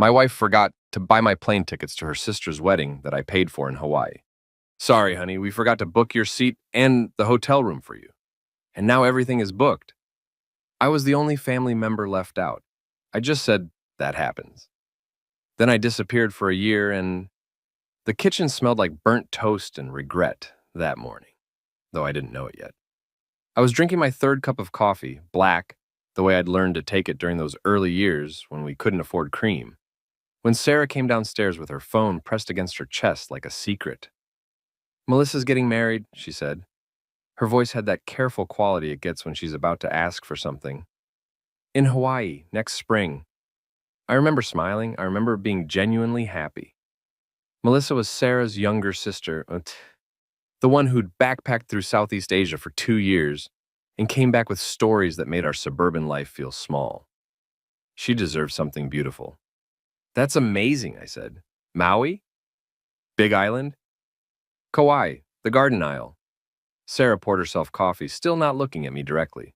My wife forgot to buy my plane tickets to her sister's wedding that I paid for in Hawaii. Sorry, honey, we forgot to book your seat and the hotel room for you. And now everything is booked. I was the only family member left out. I just said, that happens. Then I disappeared for a year, and the kitchen smelled like burnt toast and regret that morning, though I didn't know it yet. I was drinking my third cup of coffee, black, the way I'd learned to take it during those early years when we couldn't afford cream, when Sarah came downstairs with her phone pressed against her chest like a secret. Melissa's getting married, she said. Her voice had that careful quality it gets when she's about to ask for something. In Hawaii, next spring. I remember smiling. I remember being genuinely happy. Melissa was Sarah's younger sister, the one who'd backpacked through Southeast Asia for 2 years and came back with stories that made our suburban life feel small. She deserved something beautiful. That's amazing, I said. Maui? Big Island? Kauai, the Garden Isle. Sarah poured herself coffee, still not looking at me directly.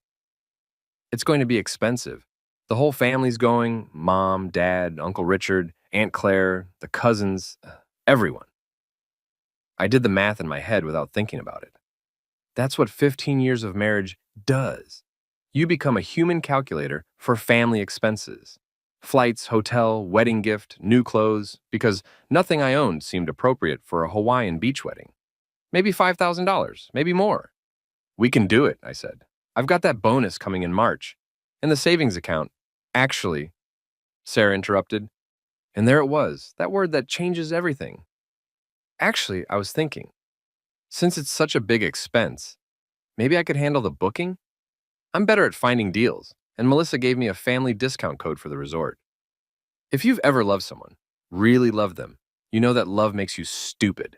It's going to be expensive. The whole family's going, Mom, Dad, Uncle Richard, Aunt Claire, the cousins, everyone. I did the math in my head without thinking about it. That's what 15 years of marriage does. You become a human calculator for family expenses. Flights, hotel, wedding gift, new clothes, because nothing I owned seemed appropriate for a Hawaiian beach wedding. Maybe $5,000, maybe more. We can do it, I said. I've got that bonus coming in March. And the savings account. Actually, Sarah interrupted. And there it was, that word that changes everything. Actually, I was thinking, since it's such a big expense, maybe I could handle the booking? I'm better at finding deals, and Melissa gave me a family discount code for the resort. If you've ever loved someone, really loved them, you know that love makes you stupid.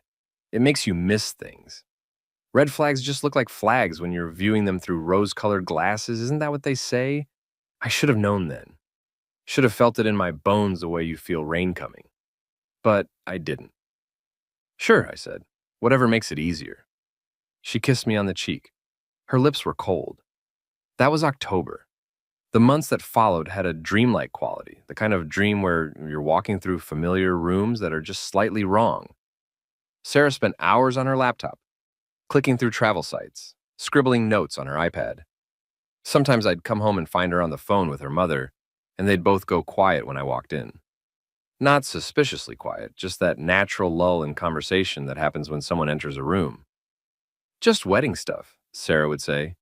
It makes you miss things. Red flags just look like flags when you're viewing them through rose-colored glasses. Isn't that what they say? I should have known then. Should have felt it in my bones the way you feel rain coming. But I didn't. Sure, I said. Whatever makes it easier. She kissed me on the cheek. Her lips were cold. That was October. The months that followed had a dreamlike quality, the kind of dream where you're walking through familiar rooms that are just slightly wrong. Sarah spent hours on her laptop, clicking through travel sites, scribbling notes on her iPad. Sometimes I'd come home and find her on the phone with her mother, and they'd both go quiet when I walked in. Not suspiciously quiet, just that natural lull in conversation that happens when someone enters a room. Just wedding stuff, Sarah would say.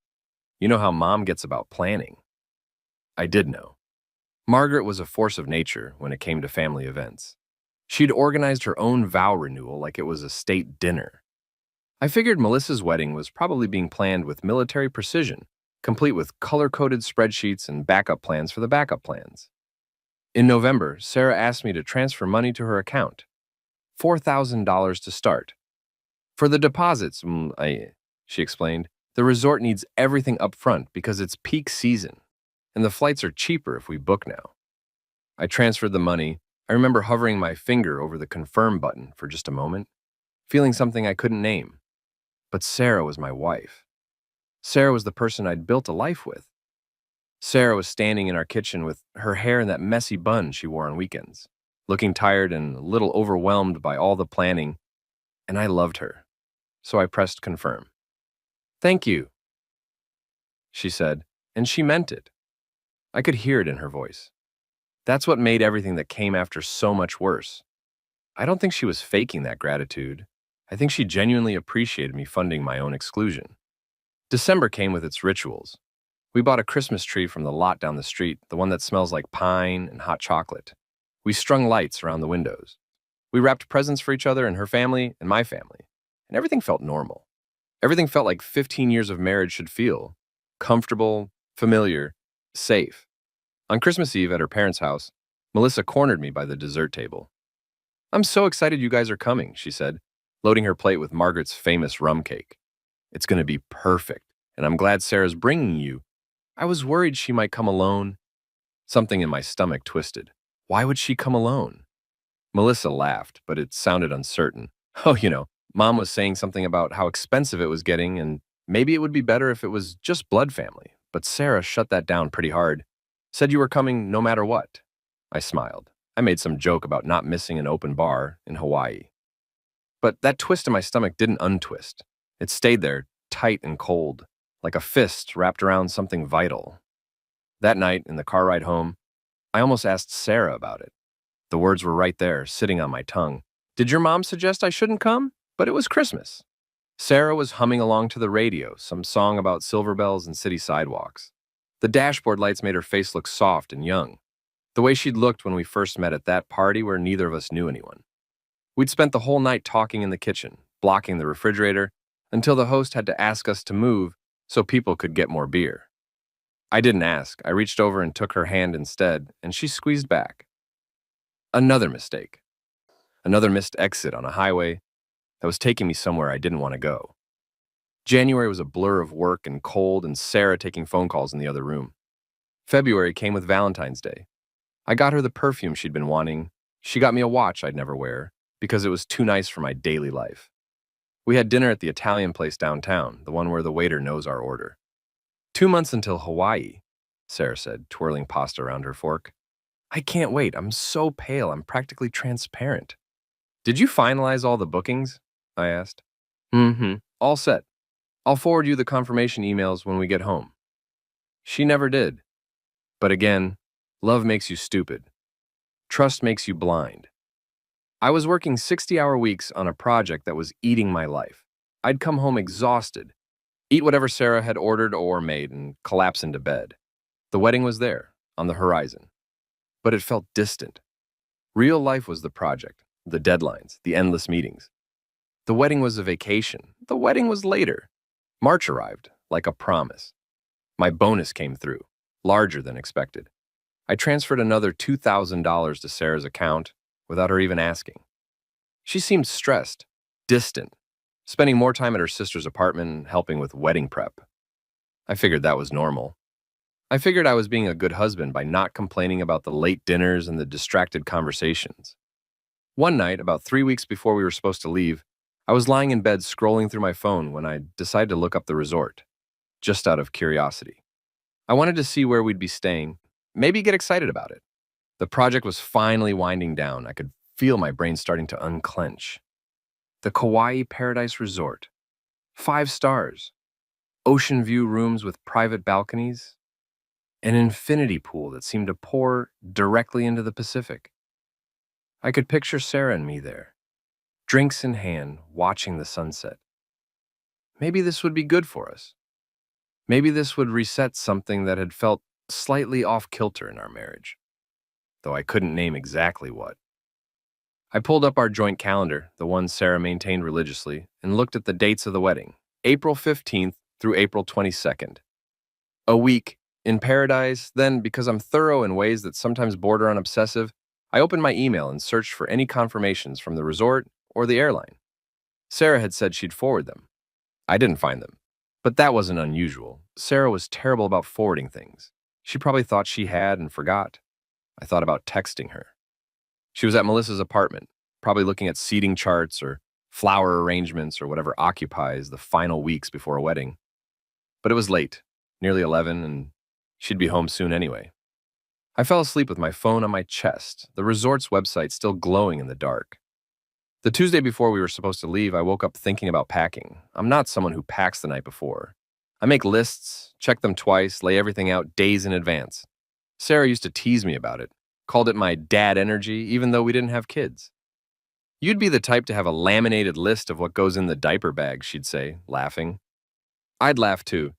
You know how Mom gets about planning. I did know. Margaret was a force of nature when it came to family events. She'd organized her own vow renewal like it was a state dinner. I figured Melissa's wedding was probably being planned with military precision, complete with color-coded spreadsheets and backup plans for the backup plans. In November, Sarah asked me to transfer money to her account. $4,000 to start. For the deposits, she explained, the resort needs everything up front because it's peak season, and the flights are cheaper if we book now. I transferred the money. I remember hovering my finger over the confirm button for just a moment, feeling something I couldn't name. But Sarah was my wife. Sarah was the person I'd built a life with. Sarah was standing in our kitchen with her hair in that messy bun she wore on weekends, looking tired and a little overwhelmed by all the planning, and I loved her. So I pressed confirm. Thank you, she said, and she meant it. I could hear it in her voice. That's what made everything that came after so much worse. I don't think she was faking that gratitude. I think she genuinely appreciated me funding my own exclusion. December came with its rituals. We bought a Christmas tree from the lot down the street, the one that smells like pine and hot chocolate. We strung lights around the windows. We wrapped presents for each other and her family and my family. And everything felt normal. Everything felt like 15 years of marriage should feel. Comfortable, familiar, safe. On Christmas Eve at her parents' house, Melissa cornered me by the dessert table. I'm so excited you guys are coming, she said, loading her plate with Margaret's famous rum cake. It's going to be perfect, and I'm glad Sarah's bringing you. I was worried she might come alone. Something in my stomach twisted. Why would she come alone? Melissa laughed, but it sounded uncertain. Oh, Mom was saying something about how expensive it was getting, and maybe it would be better if it was just blood family. But Sarah shut that down pretty hard. Said you were coming no matter what. I smiled. I made some joke about not missing an open bar in Hawaii. But that twist in my stomach didn't untwist. It stayed there, tight and cold, like a fist wrapped around something vital. That night, in the car ride home, I almost asked Sarah about it. The words were right there, sitting on my tongue. Did your mom suggest I shouldn't come? But it was Christmas. Sarah was humming along to the radio, some song about silver bells and city sidewalks. The dashboard lights made her face look soft and young, the way she'd looked when we first met at that party where neither of us knew anyone. We'd spent the whole night talking in the kitchen, blocking the refrigerator, until the host had to ask us to move so people could get more beer. I didn't ask. I reached over and took her hand instead, and she squeezed back. Another mistake. Another missed exit on a highway that was taking me somewhere I didn't want to go. January was a blur of work and cold and Sarah taking phone calls in the other room. February came with Valentine's Day. I got her the perfume she'd been wanting. She got me a watch I'd never wear because it was too nice for my daily life. We had dinner at the Italian place downtown, the one where the waiter knows our order. 2 months until Hawaii, Sarah said, twirling pasta around her fork. I can't wait. I'm so pale. I'm practically transparent. Did you finalize all the bookings? I asked. All set. I'll forward you the confirmation emails when we get home. She never did. But again, love makes you stupid. Trust makes you blind. I was working 60-hour weeks on a project that was eating my life. I'd come home exhausted, eat whatever Sarah had ordered or made, and collapse into bed. The wedding was there, on the horizon. But it felt distant. Real life was the project, the deadlines, the endless meetings. The wedding was a vacation. The wedding was later. March arrived, like a promise. My bonus came through, larger than expected. I transferred another $2,000 to Sarah's account without her even asking. She seemed stressed, distant, spending more time at her sister's apartment and helping with wedding prep. I figured that was normal. I figured I was being a good husband by not complaining about the late dinners and the distracted conversations. One night, about 3 weeks before we were supposed to leave, I was lying in bed scrolling through my phone when I decided to look up the resort, just out of curiosity. I wanted to see where we'd be staying, maybe get excited about it. The project was finally winding down. I could feel my brain starting to unclench. The Kauai Paradise Resort. 5 stars. Ocean view rooms with private balconies. An infinity pool that seemed to pour directly into the Pacific. I could picture Sarah and me there, drinks in hand, watching the sunset. Maybe this would be good for us. Maybe this would reset something that had felt slightly off-kilter in our marriage, though I couldn't name exactly what. I pulled up our joint calendar, the one Sarah maintained religiously, and looked at the dates of the wedding, April 15th through April 22nd. A week in paradise. Then, because I'm thorough in ways that sometimes border on obsessive, I opened my email and searched for any confirmations from the resort or the airline. Sarah had said she'd forward them. I didn't find them, but that wasn't unusual. Sarah was terrible about forwarding things. She probably thought she had and forgot. I thought about texting her. She was at Melissa's apartment, probably looking at seating charts or flower arrangements or whatever occupies the final weeks before a wedding. But it was late, nearly 11, and she'd be home soon anyway. I fell asleep with my phone on my chest, the resort's website still glowing in the dark. The Tuesday before we were supposed to leave, I woke up thinking about packing. I'm not someone who packs the night before. I make lists, check them twice, lay everything out days in advance. Sarah used to tease me about it, called it my dad energy, even though we didn't have kids. You'd be the type to have a laminated list of what goes in the diaper bag, she'd say, laughing. I'd laugh too,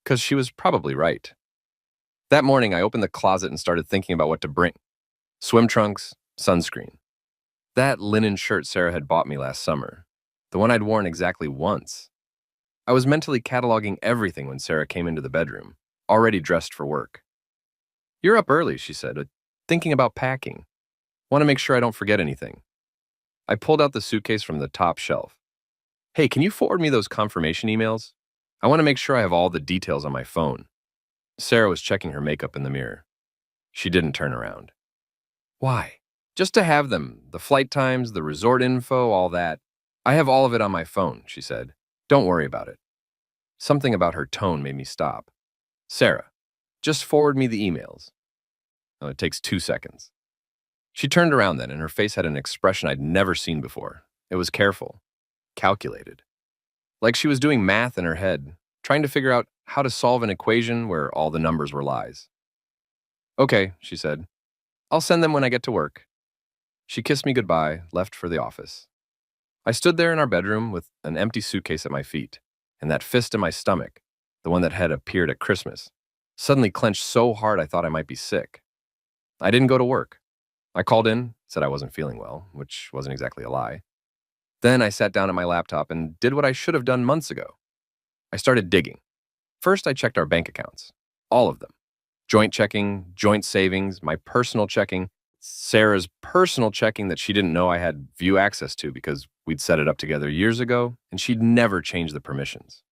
because she was probably right. That morning, I opened the closet and started thinking about what to bring. Swim trunks, sunscreen. That linen shirt Sarah had bought me last summer, the one I'd worn exactly once. I was mentally cataloging everything when Sarah came into the bedroom, already dressed for work. You're up early, she said, thinking about packing. Want to make sure I don't forget anything. I pulled out the suitcase from the top shelf. Hey, can you forward me those confirmation emails? I want to make sure I have all the details on my phone. Sarah was checking her makeup in the mirror. She didn't turn around. Why? Just to have them, the flight times, the resort info, all that. I have all of it on my phone, she said. Don't worry about it. Something about her tone made me stop. Sarah, just forward me the emails. Oh, it takes 2 seconds. She turned around then, and her face had an expression I'd never seen before. It was careful, calculated, like she was doing math in her head, trying to figure out how to solve an equation where all the numbers were lies. Okay, she said. I'll send them when I get to work. She kissed me goodbye, left for the office. I stood there in our bedroom with an empty suitcase at my feet, and that fist in my stomach, the one that had appeared at Christmas, suddenly clenched so hard I thought I might be sick. I didn't go to work. I called in, said I wasn't feeling well, which wasn't exactly a lie. Then I sat down at my laptop and did what I should have done months ago. I started digging. First, I checked our bank accounts, all of them. Joint checking, joint savings, my personal checking, Sarah's personal checking that she didn't know I had view access to because we'd set it up together years ago, and she'd never changed the permissions.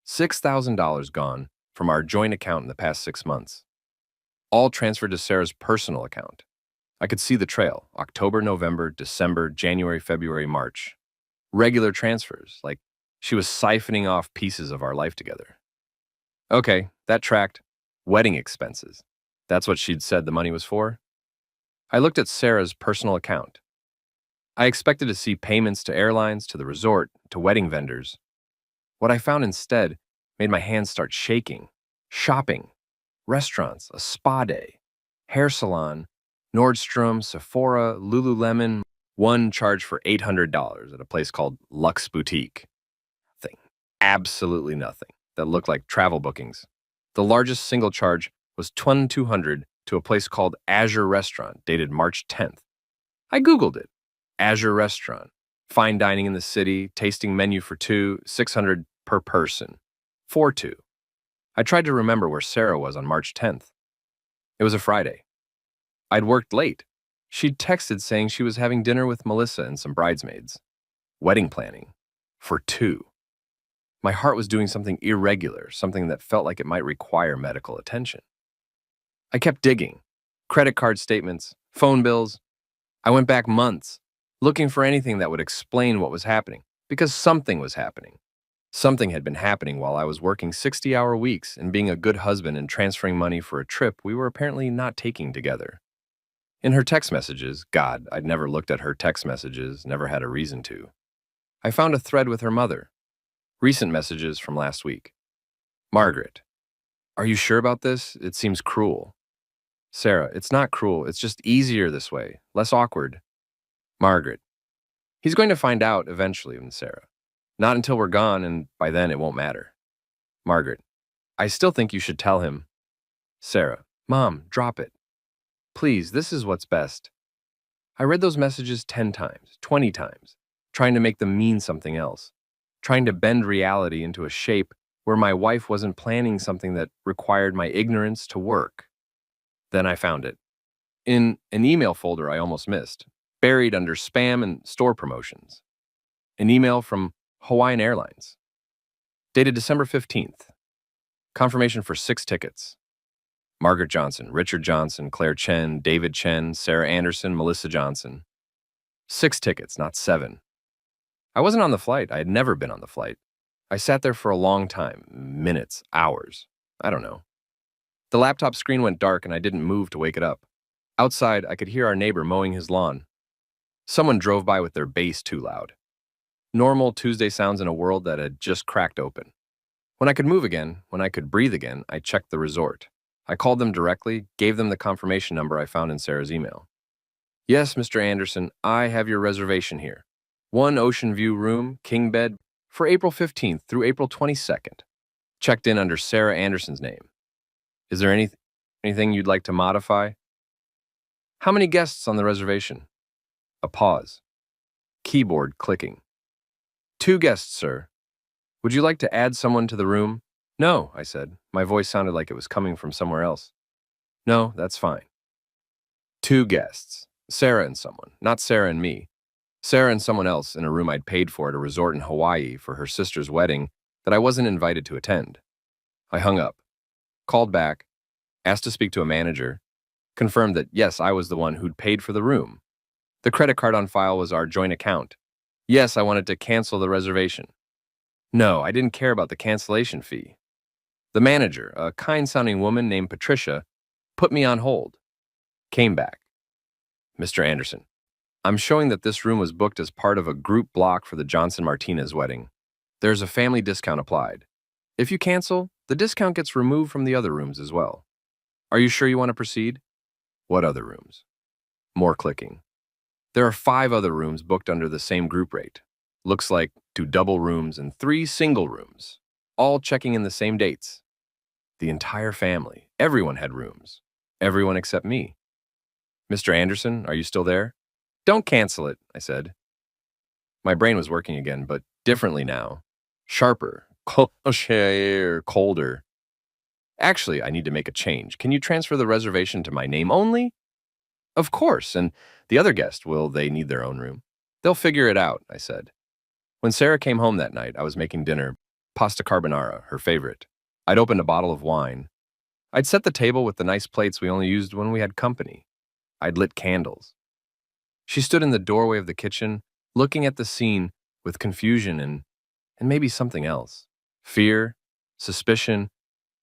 $6,000 gone from our joint account in the past 6 months, all transferred to Sarah's personal account. I could see the trail: October, November, December, January, February, March. Regular transfers, like she was siphoning off pieces of our life together. Okay, that tracked. Wedding expenses. That's what she'd said the money was for. I looked at Sarah's personal account. I expected to see payments to airlines, to the resort, to wedding vendors. What I found instead made my hands start shaking. Shopping, restaurants, a spa day, hair salon, Nordstrom, Sephora, Lululemon, one charged for $800 at a place called Luxe Boutique. Nothing, absolutely nothing, that looked like travel bookings. The largest single charge was $2,200 to a place called Azure Restaurant, dated March 10th. I Googled it. Azure Restaurant. Fine dining in the city, tasting menu for two, $600 per person. For two. I tried to remember where Sarah was on March 10th. It was a Friday. I'd worked late. She'd texted saying she was having dinner with Melissa and some bridesmaids. Wedding planning. For two. My heart was doing something irregular, something that felt like it might require medical attention. I kept digging. Credit card statements, phone bills. I went back months, looking for anything that would explain what was happening, because something was happening. Something had been happening while I was working 60-hour weeks and being a good husband and transferring money for a trip we were apparently not taking together. In her text messages, God, I'd never looked at her text messages, never had a reason to. I found a thread with her mother. Recent messages from last week. Margaret, are you sure about this? It seems cruel. Sarah, it's not cruel. It's just easier this way, less awkward. Margaret, he's going to find out eventually, Sarah. Not until we're gone, and by then it won't matter. Margaret, I still think you should tell him. Sarah, Mom, drop it. Please, this is what's best. I read those messages 10 times, 20 times, trying to make them mean something else. Trying to bend reality into a shape where my wife wasn't planning something that required my ignorance to work. Then I found it. In an email folder I almost missed, buried under spam and store promotions. An email from Hawaiian Airlines. Dated December 15th. Confirmation for 6 tickets. Margaret Johnson, Richard Johnson, Claire Chen, David Chen, Sarah Anderson, Melissa Johnson. 6 tickets, not 7. I wasn't on the flight. I had never been on the flight. I sat there for a long time, minutes, hours. I don't know. The laptop screen went dark and I didn't move to wake it up. Outside, I could hear our neighbor mowing his lawn. Someone drove by with their bass too loud. Normal Tuesday sounds in a world that had just cracked open. When I could move again, when I could breathe again, I checked the resort. I called them directly, gave them the confirmation number I found in Sarah's email. Yes, Mr. Anderson, I have your reservation here. 1 ocean view room, king bed, for April 15th through April 22nd. Checked in under Sarah Anderson's name. Is there anything you'd like to modify? How many guests on the reservation? A pause. Keyboard clicking. 2 guests, sir. Would you like to add someone to the room? No, I said. My voice sounded like it was coming from somewhere else. No, that's fine. 2 guests. Sarah and someone, not Sarah and me. Sarah and someone else in a room I'd paid for at a resort in Hawaii for her sister's wedding that I wasn't invited to attend. I hung up, called back, asked to speak to a manager, confirmed that yes, I was the one who'd paid for the room. The credit card on file was our joint account. Yes, I wanted to cancel the reservation. No, I didn't care about the cancellation fee. The manager, a kind-sounding woman named Patricia, put me on hold. Came back. Mr. Anderson, I'm showing that this room was booked as part of a group block for the Johnson Martinez wedding. There's a family discount applied. If you cancel, the discount gets removed from the other rooms as well. Are you sure you want to proceed? What other rooms? More clicking. There are 5 other rooms booked under the same group rate. Looks like 2 double rooms and 3 single rooms, all checking in the same dates. The entire family, everyone had rooms. Everyone except me. Mr. Anderson, are you still there? Don't cancel it, I said. My brain was working again, but differently now. Sharper, colder. Actually, I need to make a change. Can you transfer the reservation to my name only? Of course, and the other guest, will they need their own room? They'll figure it out, I said. When Sarah came home that night, I was making dinner, pasta carbonara, her favorite. I'd opened a bottle of wine. I'd set the table with the nice plates we only used when we had company. I'd lit candles. She stood in the doorway of the kitchen, looking at the scene with confusion and maybe something else. Fear, suspicion.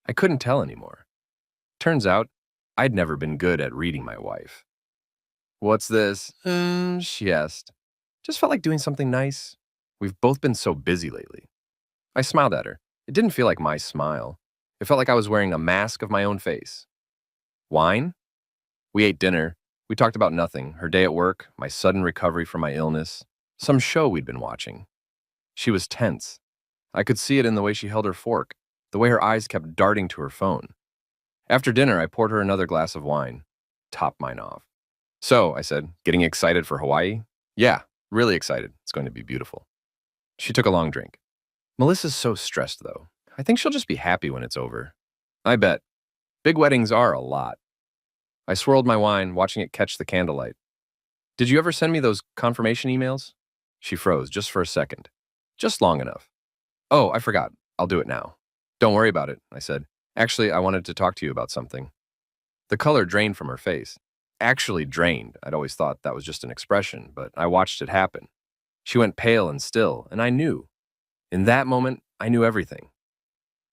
I couldn't tell anymore. Turns out, I'd never been good at reading my wife. What's this? She asked. Just felt like doing something nice. We've both been so busy lately. I smiled at her. It didn't feel like my smile. It felt like I was wearing a mask of my own face. Wine? We ate dinner. We talked about nothing, her day at work, my sudden recovery from my illness, some show we'd been watching. She was tense. I could see it in the way she held her fork, the way her eyes kept darting to her phone. After dinner, I poured her another glass of wine, topped mine off. So, I said, getting excited for Hawaii? Yeah, really excited. It's going to be beautiful. She took a long drink. Melissa's so stressed, though. I think she'll just be happy when it's over. I bet. Big weddings are a lot. I swirled my wine, watching it catch the candlelight. Did you ever send me those confirmation emails? She froze just for a second. Just long enough. Oh, I forgot. I'll do it now. Don't worry about it, I said. Actually, I wanted to talk to you about something. The color drained from her face. Actually drained. I'd always thought that was just an expression, but I watched it happen. She went pale and still, and I knew. In that moment, I knew everything.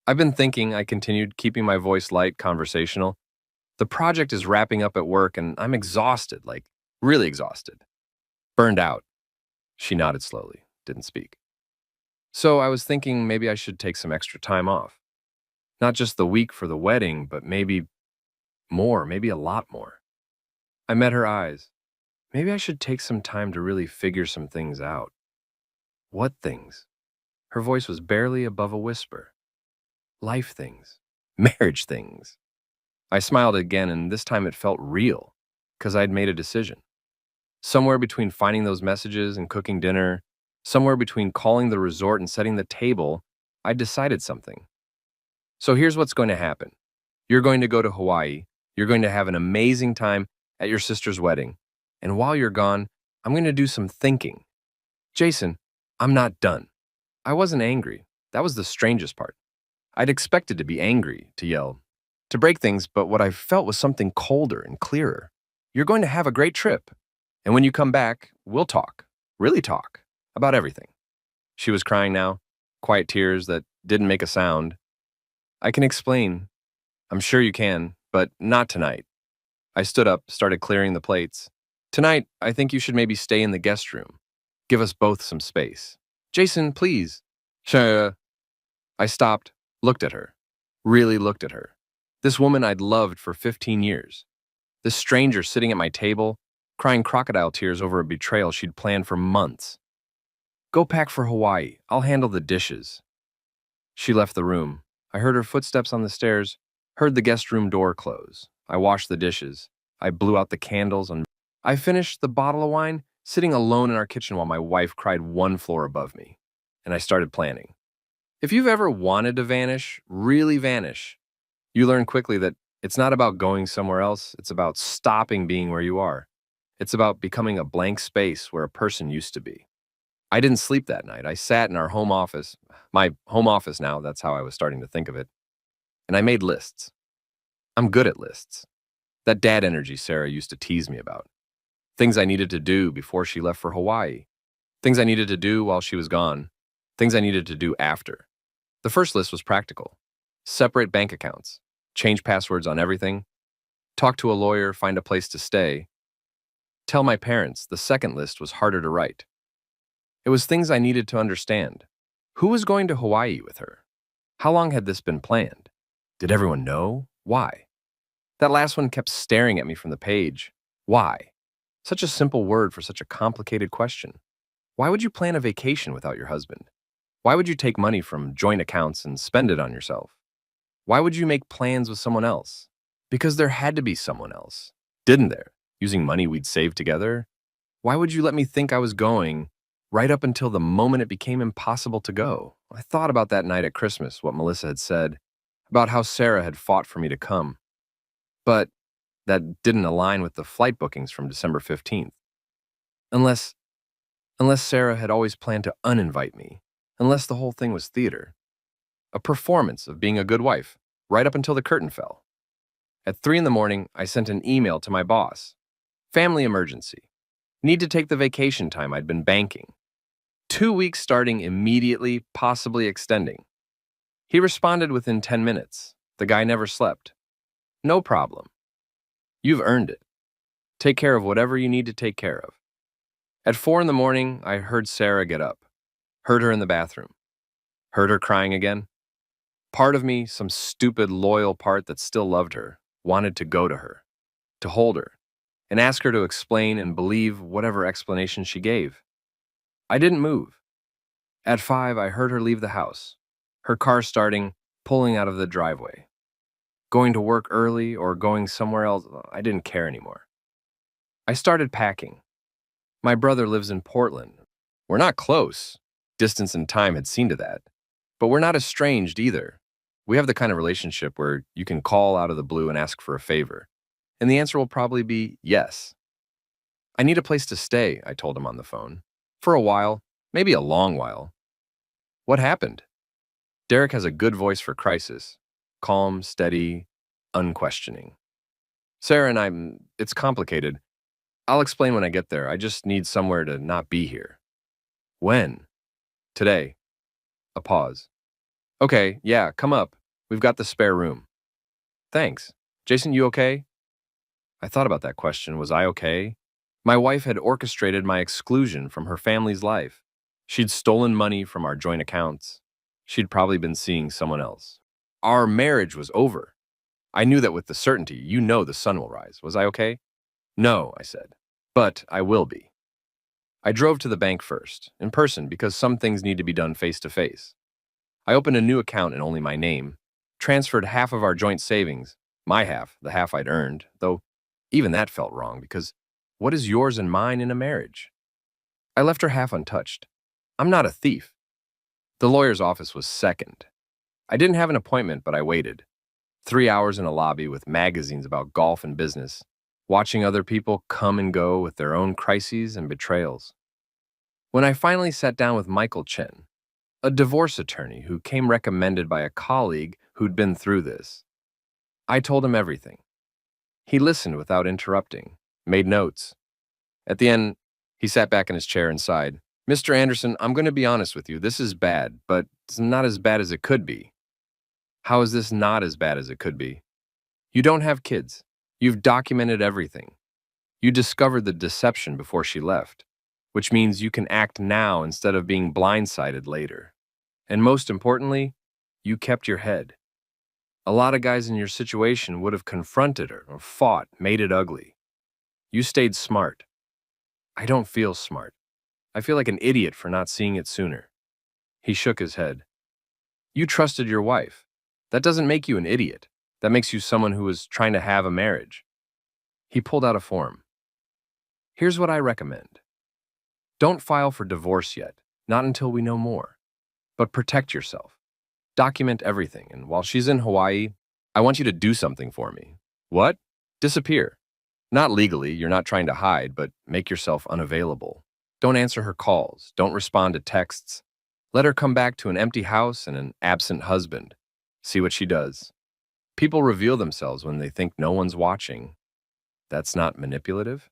I've been thinking, I continued, keeping my voice light, conversational. The project is wrapping up at work, and I'm exhausted, like really exhausted. Burned out. She nodded slowly, didn't speak. So I was thinking maybe I should take some extra time off. Not just the week for the wedding, but maybe more, maybe a lot more. I met her eyes. Maybe I should take some time to really figure some things out. What things? Her voice was barely above a whisper. Life things. Marriage things. I smiled again, and this time it felt real, because I'd made a decision. Somewhere between finding those messages and cooking dinner, somewhere between calling the resort and setting the table, I decided something. So here's what's going to happen. You're going to go to Hawaii. You're going to have an amazing time at your sister's wedding. And while you're gone, I'm going to do some thinking. Jason, I'm not done. I wasn't angry. That was the strangest part. I'd expected to be angry, to yell, to break things, but what I felt was something colder and clearer. You're going to have a great trip. And when you come back, we'll talk, really talk, about everything. She was crying now, quiet tears that didn't make a sound. I can explain. I'm sure you can, but not tonight. I stood up, started clearing the plates. Tonight, I think you should maybe stay in the guest room. Give us both some space. Jason, please. Sure. I stopped, looked at her, really looked at her. This woman I'd loved for 15 years. This stranger sitting at my table, crying crocodile tears over a betrayal she'd planned for months. Go pack for Hawaii. I'll handle the dishes. She left the room. I heard her footsteps on the stairs, heard the guest room door close. I washed the dishes. I blew out the candles, and I finished the bottle of wine, sitting alone in our kitchen while my wife cried one floor above me. And I started planning. If you've ever wanted to vanish, really vanish, you learn quickly that it's not about going somewhere else, it's about stopping being where you are. It's about becoming a blank space where a person used to be. I didn't sleep that night. I sat in our home office, my home office now, that's how I was starting to think of it, and I made lists. I'm good at lists. That dad energy Sarah used to tease me about. Things I needed to do before she left for Hawaii. Things I needed to do while she was gone. Things I needed to do after. The first list was practical. Separate bank accounts. Change passwords on everything. Talk to a lawyer, find a place to stay. Tell my parents, the second list was harder to write. It was things I needed to understand. Who was going to Hawaii with her? How long had this been planned? Did everyone know? Why? That last one kept staring at me from the page. Why? Such a simple word for such a complicated question. Why would you plan a vacation without your husband? Why would you take money from joint accounts and spend it on yourself? Why would you make plans with someone else? Because there had to be someone else, didn't there? Using money we'd saved together? Why would you let me think I was going right up until the moment it became impossible to go? I thought about that night at Christmas, what Melissa had said, about how Sarah had fought for me to come. But that didn't align with the flight bookings from December 15th. Unless Sarah had always planned to uninvite me, unless the whole thing was theater. A performance of being a good wife, right up until the curtain fell. At 3 in the morning, I sent an email to my boss. Family emergency. Need to take the vacation time I'd been banking. 2 weeks starting immediately, possibly extending. He responded within 10 minutes. The guy never slept. No problem. You've earned it. Take care of whatever you need to take care of. At 4 in the morning, I heard Sarah get up. Heard her in the bathroom. Heard her crying again. Part of me, some stupid, loyal part that still loved her, wanted to go to her, to hold her, and ask her to explain and believe whatever explanation she gave. I didn't move. At 5, I heard her leave the house, her car starting, pulling out of the driveway. Going to work early or going somewhere else, I didn't care anymore. I started packing. My brother lives in Portland. We're not close. Distance and time had seen to that. But we're not estranged either. We have the kind of relationship where you can call out of the blue and ask for a favor. And the answer will probably be yes. I need a place to stay, I told him on the phone. For a while, maybe a long while. What happened? Derek has a good voice for crisis. Calm, steady, unquestioning. Sarah and I, it's complicated. I'll explain when I get there. I just need somewhere to not be here. When? Today. A pause. Okay, yeah, come up. We've got the spare room. Thanks. Jason, you okay? I thought about that question. Was I okay? My wife had orchestrated my exclusion from her family's life. She'd stolen money from our joint accounts. She'd probably been seeing someone else. Our marriage was over. I knew that with the certainty, you know the sun will rise. Was I okay? No, I said. But I will be. I drove to the bank first, in person, because some things need to be done face to face. I opened a new account in only my name, transferred half of our joint savings, my half, the half I'd earned, though even that felt wrong because what is yours and mine in a marriage? I left her half untouched. I'm not a thief. The lawyer's office was second. I didn't have an appointment, but I waited. 3 hours in a lobby with magazines about golf and business, watching other people come and go with their own crises and betrayals. When I finally sat down with Michael Chen, a divorce attorney who came recommended by a colleague who'd been through this, I told him everything. He listened without interrupting, made notes. At the end, he sat back in his chair and sighed. Mr. Anderson, I'm going to be honest with you. This is bad, but it's not as bad as it could be. How is this not as bad as it could be? You don't have kids. You've documented everything. You discovered the deception before she left, which means you can act now instead of being blindsided later. And most importantly, you kept your head. A lot of guys in your situation would have confronted her or fought, made it ugly. You stayed smart. I don't feel smart. I feel like an idiot for not seeing it sooner. He shook his head. You trusted your wife. That doesn't make you an idiot. That makes you someone who is trying to have a marriage. He pulled out a form. Here's what I recommend. Don't file for divorce yet, not until we know more. But protect yourself. Document everything, and while she's in Hawaii, I want you to do something for me. What? Disappear. Not legally, you're not trying to hide, but make yourself unavailable. Don't answer her calls. Don't respond to texts. Let her come back to an empty house and an absent husband. See what she does. People reveal themselves when they think no one's watching. That's not manipulative?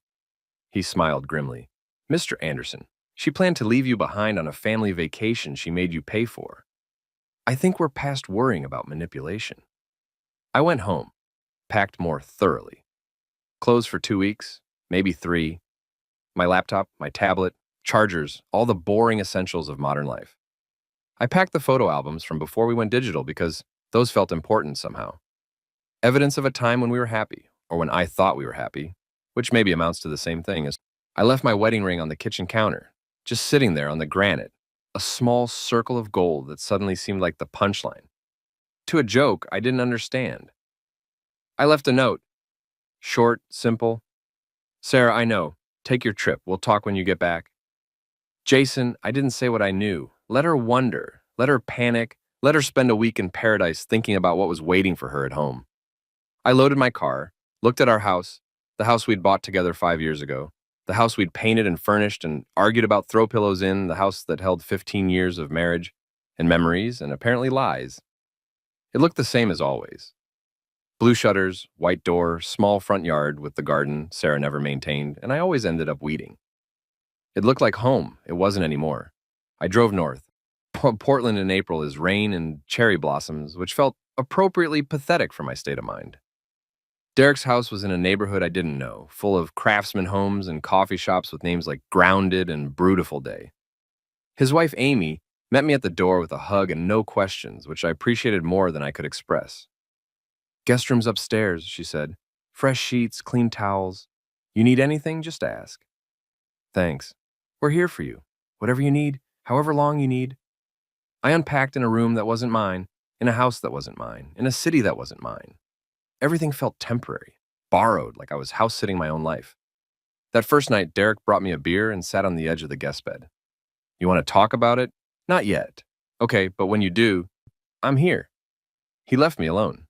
He smiled grimly. Mr. Anderson, she planned to leave you behind on a family vacation she made you pay for. I think we're past worrying about manipulation. I went home, packed more thoroughly. Clothes for 2 weeks, maybe 3, my laptop, my tablet, chargers, all the boring essentials of modern life. I packed the photo albums from before we went digital because those felt important somehow. Evidence of a time when we were happy, or when I thought we were happy, which maybe amounts to the same thing as I left my wedding ring on the kitchen counter, just sitting there on the granite, a small circle of gold that suddenly seemed like the punchline to a joke I didn't understand. I left a note, short, simple. Sarah, I know. Take your trip. We'll talk when you get back. Jason, I didn't say what I knew. Let her wonder. Let her panic. Let her spend a week in paradise thinking about what was waiting for her at home. I loaded my car, looked at our house, the house we'd bought together 5 years ago, the house we'd painted and furnished and argued about throw pillows in, the house that held 15 years of marriage and memories and apparently lies. It looked the same as always. Blue shutters, white door, small front yard with the garden Sarah never maintained, and I always ended up weeding. It looked like home. It wasn't anymore. I drove north. Portland in April is rain and cherry blossoms, which felt appropriately pathetic for my state of mind. Derek's house was in a neighborhood I didn't know, full of craftsman homes and coffee shops with names like Grounded and Brutiful Day. His wife, Amy, met me at the door with a hug and no questions, which I appreciated more than I could express. Guest room's upstairs, she said. Fresh sheets, clean towels. You need anything, just ask. Thanks. We're here for you. Whatever you need, however long you need. I unpacked in a room that wasn't mine, in a house that wasn't mine, in a city that wasn't mine. Everything felt temporary, borrowed, like I was house-sitting my own life. That first night, Derek brought me a beer and sat on the edge of the guest bed. You want to talk about it? Not yet. Okay, but when you do, I'm here. He left me alone.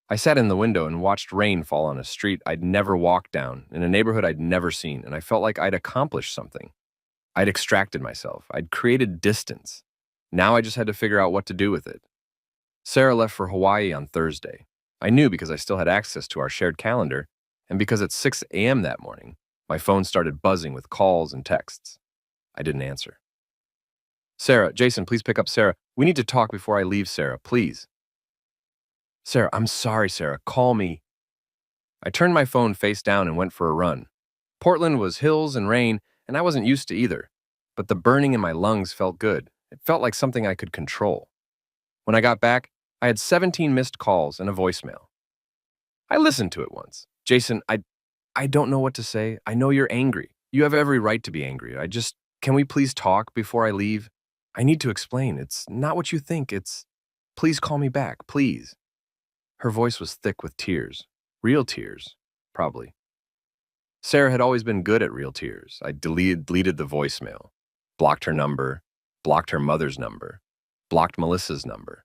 I sat in the window and watched rain fall on a street I'd never walked down, in a neighborhood I'd never seen, and I felt like I'd accomplished something. I'd extracted myself. I'd created distance. Now I just had to figure out what to do with it. Sarah left for Hawaii on Thursday. I knew because I still had access to our shared calendar, and because at 6 a.m. that morning, my phone started buzzing with calls and texts. I didn't answer. Sarah, Jason, please pick up Sarah. We need to talk before I leave, Sarah, please. Sarah, I'm sorry, Sarah. Call me. I turned my phone face down and went for a run. Portland was hills and rain, and I wasn't used to either, but the burning in my lungs felt good. It felt like something I could control. When I got back, I had 17 missed calls and a voicemail. I listened to it once. Jason, I don't know what to say. I know you're angry. You have every right to be angry. Can we please talk before I leave? I need to explain. It's not what you think. Please call me back, please. Her voice was thick with tears. Real tears, probably. Sarah had always been good at real tears. I deleted the voicemail, blocked her number, blocked her mother's number, blocked Melissa's number.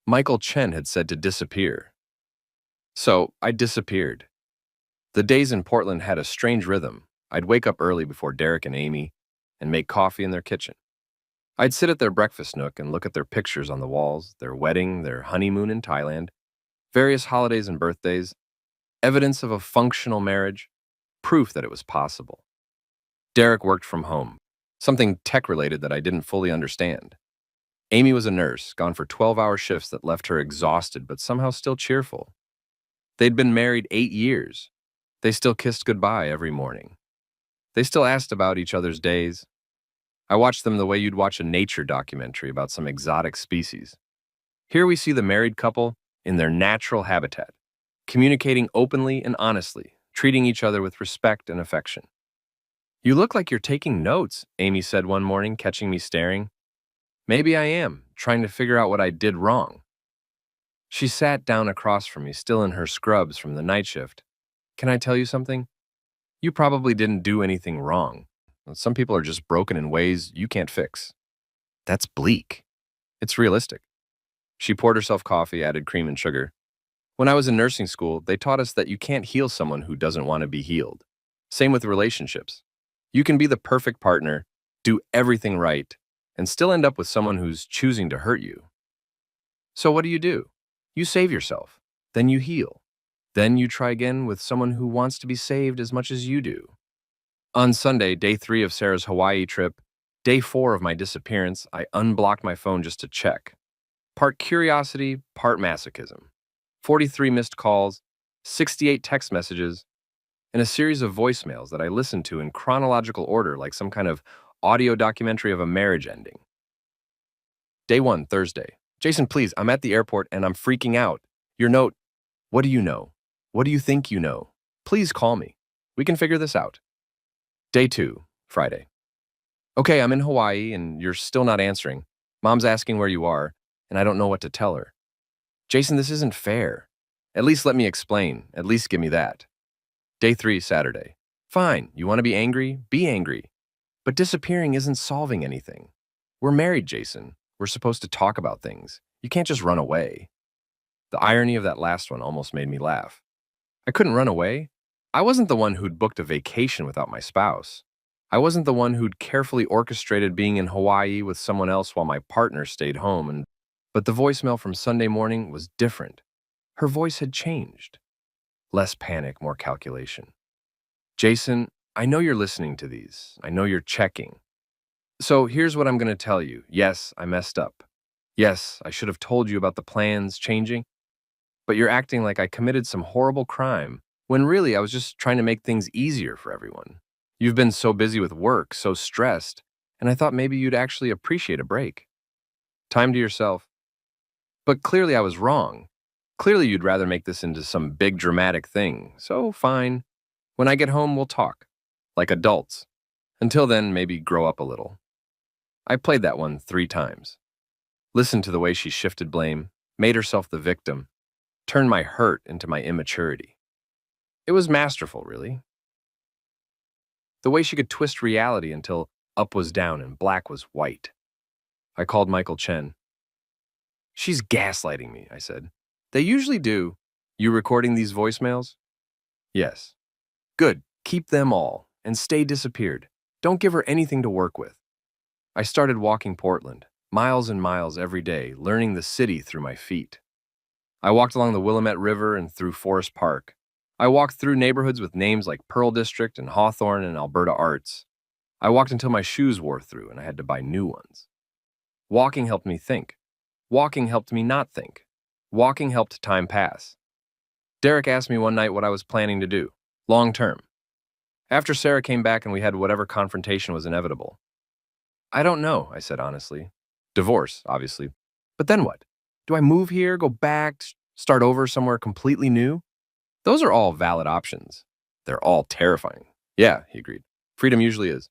Michael Chen had said to disappear. So I disappeared. The days in Portland had a strange rhythm. I'd wake up early before Derek and Amy and make coffee in their kitchen. I'd sit at their breakfast nook and look at their pictures on the walls, their wedding, their honeymoon in Thailand, various holidays and birthdays, evidence of a functional marriage, proof that it was possible. Derek worked from home, something tech-related that I didn't fully understand. Amy was a nurse, gone for 12-hour shifts that left her exhausted but somehow still cheerful. They'd been married 8 years. They still kissed goodbye every morning. They still asked about each other's days. I watched them the way you'd watch a nature documentary about some exotic species. Here we see the married couple in their natural habitat, communicating openly and honestly, treating each other with respect and affection. You look like you're taking notes, Amy said one morning, catching me staring. Maybe I am, trying to figure out what I did wrong. She sat down across from me, still in her scrubs from the night shift. Can I tell you something? You probably didn't do anything wrong. Some people are just broken in ways you can't fix. That's bleak. It's realistic. She poured herself coffee, added cream and sugar. When I was in nursing school, they taught us that you can't heal someone who doesn't want to be healed. Same with relationships. You can be the perfect partner, do everything right, and still end up with someone who's choosing to hurt you. So what do? You save yourself. Then you heal. Then you try again with someone who wants to be saved as much as you do. On Sunday, day 3 of Sarah's Hawaii trip, day 4 of my disappearance, I unblocked my phone just to check. Part curiosity, part masochism. 43 missed calls, 68 text messages. and a series of voicemails that I listened to in chronological order like some kind of audio documentary of a marriage ending. Day 1, Thursday. Jason, please, I'm at the airport and I'm freaking out. Your note, what do you know? What do you think you know? Please call me. We can figure this out. Day 2, Friday. Okay, I'm in Hawaii and you're still not answering. Mom's asking where you are, and I don't know what to tell her. Jason, this isn't fair. At least let me explain. At least give me that. Day 3, Saturday. Fine, you want to be angry? Be angry. But disappearing isn't solving anything. We're married, Jason. We're supposed to talk about things. You can't just run away. The irony of that last one almost made me laugh. I couldn't run away. I wasn't the one who'd booked a vacation without my spouse. I wasn't the one who'd carefully orchestrated being in Hawaii with someone else while my partner stayed home. But the voicemail from Sunday morning was different. Her voice had changed. Less panic, more calculation. Jason, I know you're listening to these. I know you're checking. So here's what I'm going to tell you. Yes, I messed up. Yes, I should have told you about the plans changing. But you're acting like I committed some horrible crime, when really I was just trying to make things easier for everyone. You've been so busy with work, so stressed, and I thought maybe you'd actually appreciate a break. Time to yourself. But clearly I was wrong. Clearly you'd rather make this into some big dramatic thing, so fine. When I get home, we'll talk. Like adults. Until then, maybe grow up a little. I played that one 3 times. Listened to the way she shifted blame, made herself the victim, turned my hurt into my immaturity. It was masterful, really. The way she could twist reality until up was down and black was white. I called Michael Chen. She's gaslighting me, I said. They usually do. You recording these voicemails? Yes. Good. Keep them all and stay disappeared. Don't give her anything to work with. I started walking Portland, miles and miles every day, learning the city through my feet. I walked along the Willamette River and through Forest Park. I walked through neighborhoods with names like Pearl District and Hawthorne and Alberta Arts. I walked until my shoes wore through and I had to buy new ones. Walking helped me think. Walking helped me not think. Walking helped time pass. Derek asked me one night what I was planning to do, long term. After Sarah came back and we had whatever confrontation was inevitable. I don't know, I said honestly. Divorce, obviously. But then what? Do I move here, go back, start over somewhere completely new? Those are all valid options. They're all terrifying. Yeah, he agreed. Freedom usually is.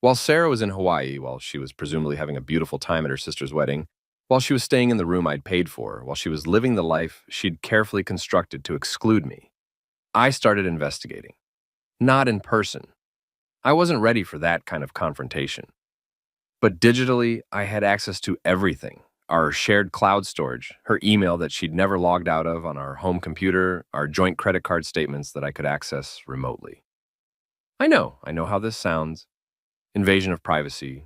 While Sarah was in Hawaii, while she was presumably having a beautiful time at her sister's wedding, while she was staying in the room I'd paid for, while she was living the life she'd carefully constructed to exclude me, I started investigating. Not in person. I wasn't ready for that kind of confrontation. But digitally, I had access to everything. Our shared cloud storage, her email that she'd never logged out of on our home computer, our joint credit card statements that I could access remotely. I know how this sounds. Invasion of privacy,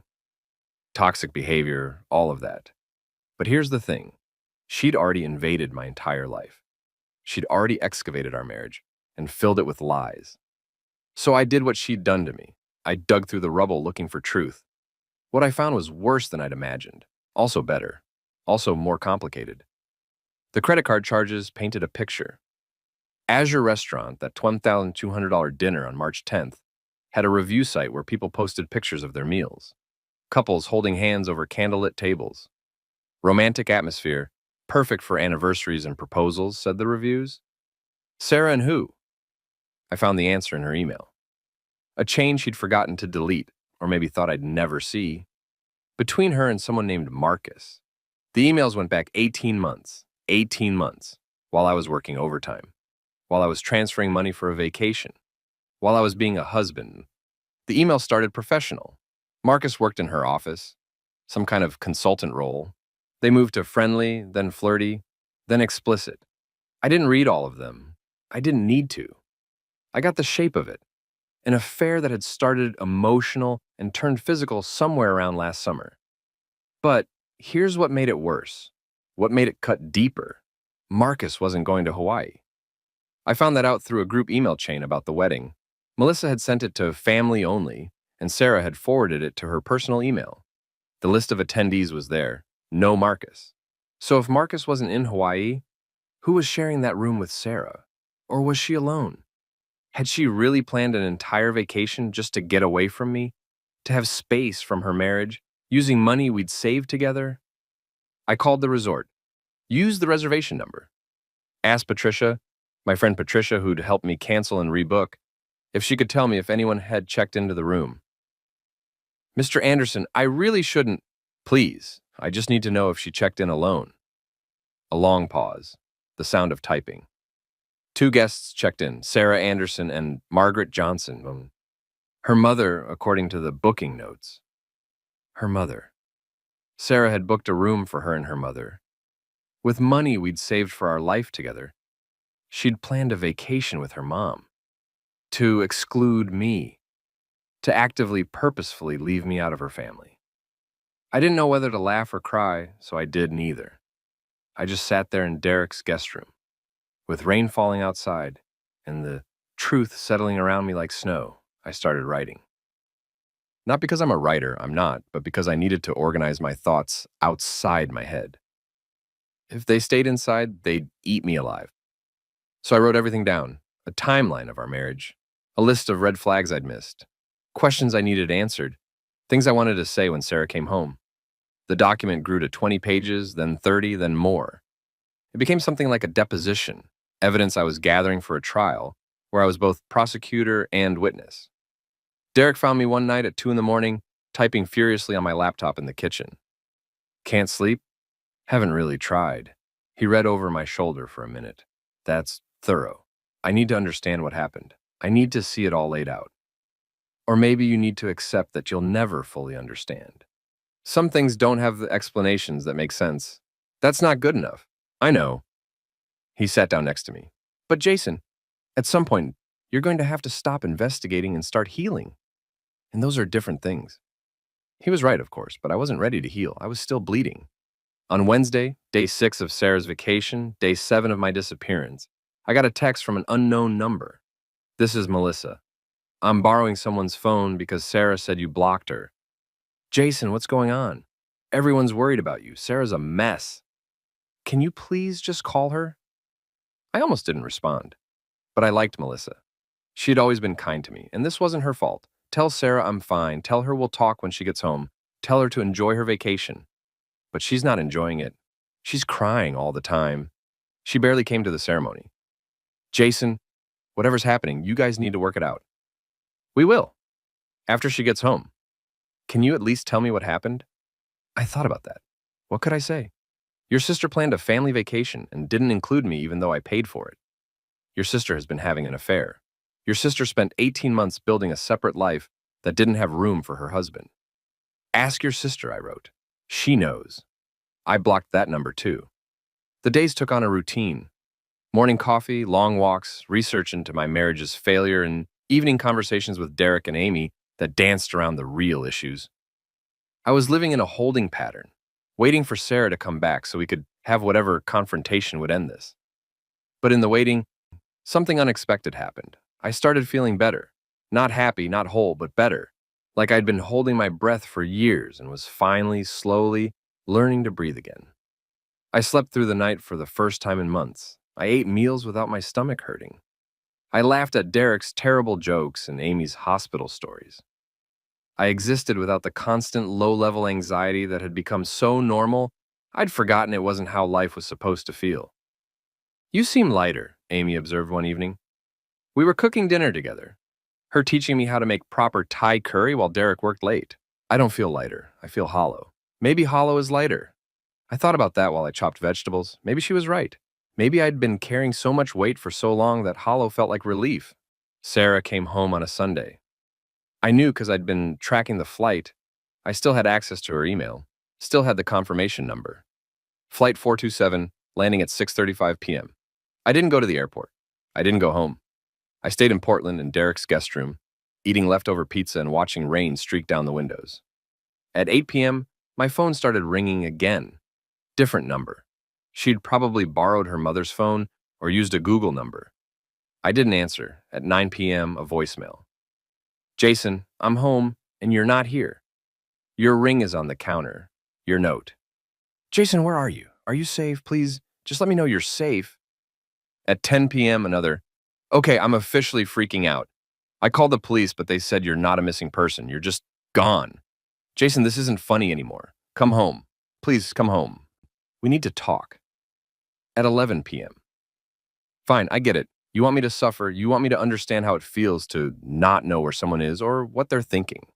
toxic behavior, all of that. But here's the thing. She'd already invaded my entire life. She'd already excavated our marriage and filled it with lies. So I did what she'd done to me. I dug through the rubble looking for truth. What I found was worse than I'd imagined, also better, also more complicated. The credit card charges painted a picture. Azure Restaurant, that $1,200 dinner on March 10th, had a review site where people posted pictures of their meals. Couples holding hands over candlelit tables. Romantic atmosphere, perfect for anniversaries and proposals, said the reviews. Sarah and who? I found the answer in her email. A chain she'd forgotten to delete, or maybe thought I'd never see. Between her and someone named Marcus. The emails went back 18 months, while I was working overtime, while I was transferring money for a vacation, while I was being a husband. The email started professional. Marcus worked in her office, some kind of consultant role. They moved to friendly, then flirty, then explicit. I didn't read all of them. I didn't need to. I got the shape of it. An affair that had started emotional and turned physical somewhere around last summer. But here's what made it worse. What made it cut deeper. Marcus wasn't going to Hawaii. I found that out through a group email chain about the wedding. Melissa had sent it to family only, and Sarah had forwarded it to her personal email. The list of attendees was there. No Marcus. So if Marcus wasn't in Hawaii, who was sharing that room with Sarah? Or was she alone? Had she really planned an entire vacation just to get away from me? To have space from her marriage, using money we'd saved together? I called the resort, used the reservation number, asked Patricia, my friend Patricia, who'd helped me cancel and rebook, if she could tell me if anyone had checked into the room. Mr. Anderson, I really shouldn't. Please, I just need to know if she checked in alone. A long pause, the sound of typing. 2 guests checked in, Sarah Anderson and Margaret Johnson. Her mother, according to the booking notes. Her mother. Sarah had booked a room for her and her mother. With money we'd saved for our life together, she'd planned a vacation with her mom. To exclude me. To actively, purposefully leave me out of her family. I didn't know whether to laugh or cry, so I did neither. I just sat there in Derek's guest room, with rain falling outside and the truth settling around me like snow. I started writing. Not because I'm a writer, I'm not, but because I needed to organize my thoughts outside my head. If they stayed inside, they'd eat me alive. So I wrote everything down, a timeline of our marriage, a list of red flags I'd missed, questions I needed answered, things I wanted to say when Sarah came home. The document grew to 20 pages, then 30, then more. It became something like a deposition, evidence I was gathering for a trial, where I was both prosecutor and witness. Derek found me one night at 2 in the morning, typing furiously on my laptop in the kitchen. Can't sleep? Haven't really tried. He read over my shoulder for a minute. That's thorough. I need to understand what happened. I need to see it all laid out. Or maybe you need to accept that you'll never fully understand. Some things don't have the explanations that make sense. That's not good enough. I know. He sat down next to me. But Jason, at some point, you're going to have to stop investigating and start healing. And those are different things. He was right, of course, but I wasn't ready to heal. I was still bleeding. On Wednesday, day 6 of Sarah's vacation, day 7 of my disappearance, I got a text from an unknown number. This is Melissa. I'm borrowing someone's phone because Sarah said you blocked her. Jason, what's going on? Everyone's worried about you. Sarah's a mess. Can you please just call her? I almost didn't respond, but I liked Melissa. She had always been kind to me, and this wasn't her fault. Tell Sarah I'm fine. Tell her we'll talk when she gets home. Tell her to enjoy her vacation. But she's not enjoying it. She's crying all the time. She barely came to the ceremony. Jason, whatever's happening, you guys need to work it out. We will. After she gets home. Can you at least tell me what happened? I thought about that. What could I say? Your sister planned a family vacation and didn't include me even though I paid for it. Your sister has been having an affair. Your sister spent 18 months building a separate life that didn't have room for her husband. Ask your sister, I wrote. She knows. I blocked that number too. The days took on a routine. Morning coffee, long walks, research into my marriage's failure, and evening conversations with Derek and Amy that danced around the real issues. I was living in a holding pattern, waiting for Sarah to come back so we could have whatever confrontation would end this. But in the waiting, something unexpected happened. I started feeling better. Not happy, not whole, but better. Like I'd been holding my breath for years and was finally, slowly, learning to breathe again. I slept through the night for the first time in months. I ate meals without my stomach hurting. I laughed at Derek's terrible jokes and Amy's hospital stories. I existed without the constant low-level anxiety that had become so normal, I'd forgotten it wasn't how life was supposed to feel. You seem lighter, Amy observed one evening. We were cooking dinner together, her teaching me how to make proper Thai curry while Derek worked late. I don't feel lighter. I feel hollow. Maybe hollow is lighter. I thought about that while I chopped vegetables. Maybe she was right. Maybe I'd been carrying so much weight for so long that hollow felt like relief. Sarah came home on a Sunday. I knew because I'd been tracking the flight. I still had access to her email. Still had the confirmation number. Flight 427, landing at 6:35 p.m. I didn't go to the airport. I didn't go home. I stayed in Portland in Derek's guest room, eating leftover pizza and watching rain streak down the windows. At 8 p.m., my phone started ringing again. Different number. She'd probably borrowed her mother's phone or used a Google number. I didn't answer. At 9 p.m., a voicemail. Jason, I'm home, and you're not here. Your ring is on the counter. Your note. Jason, where are you? Are you safe? Please, just let me know you're safe. At 10 p.m., another, Okay, I'm officially freaking out. I called the police, but they said you're not a missing person. You're just gone. Jason, this isn't funny anymore. Come home. Please come home. We need to talk. At 11 p.m. Fine, I get it. You want me to suffer. You want me to understand how it feels to not know where someone is or what they're thinking.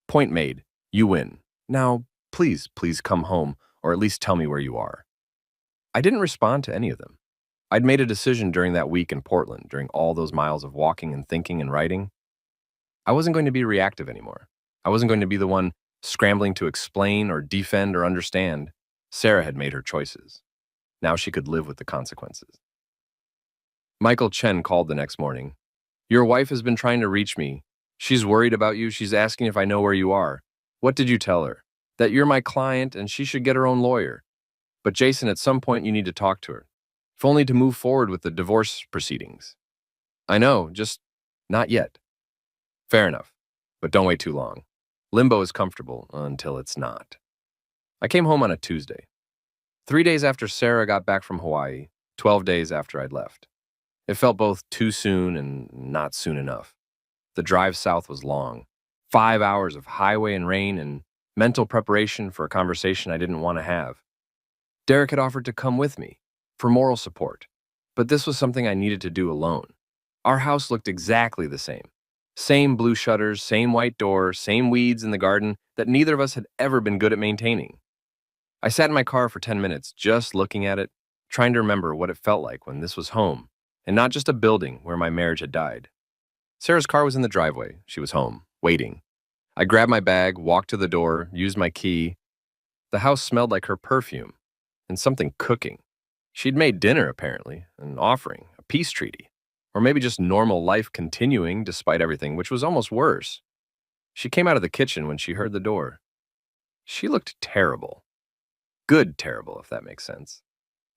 Point made. You win. Now, please come home, or at least tell me where you are. I didn't respond to any of them. I'd made a decision during that week in Portland, during all those miles of walking and thinking and writing. I wasn't going to be reactive anymore. I wasn't going to be the one scrambling to explain or defend or understand. Sarah had made her choices. Now she could live with the consequences. Michael Chen called the next morning. Your wife has been trying to reach me. She's worried about you. She's asking if I know where you are. What did you tell her? That you're my client and she should get her own lawyer. But Jason, at some point you need to talk to her. If only to move forward with the divorce proceedings. I know, just not yet. Fair enough, but don't wait too long. Limbo is comfortable until it's not. I came home on a Tuesday. 3 days after Sarah got back from Hawaii, 12 days after I'd left. It felt both too soon and not soon enough. The drive south was long. 5 hours of highway and rain and mental preparation for a conversation I didn't want to have. Derek had offered to come with me for moral support, but this was something I needed to do alone. Our house looked exactly the same. Same blue shutters, same white door, same weeds in the garden that neither of us had ever been good at maintaining. I sat in my car for 10 minutes just looking at it, trying to remember what it felt like when this was home and not just a building where my marriage had died. Sarah's car was in the driveway. She was home, waiting. I grabbed my bag, walked to the door, used my key. The house smelled like her perfume and something cooking. She'd made dinner, apparently, an offering, a peace treaty, or maybe just normal life continuing despite everything, which was almost worse. She came out of the kitchen when she heard the door. She looked terrible. Good terrible, if that makes sense.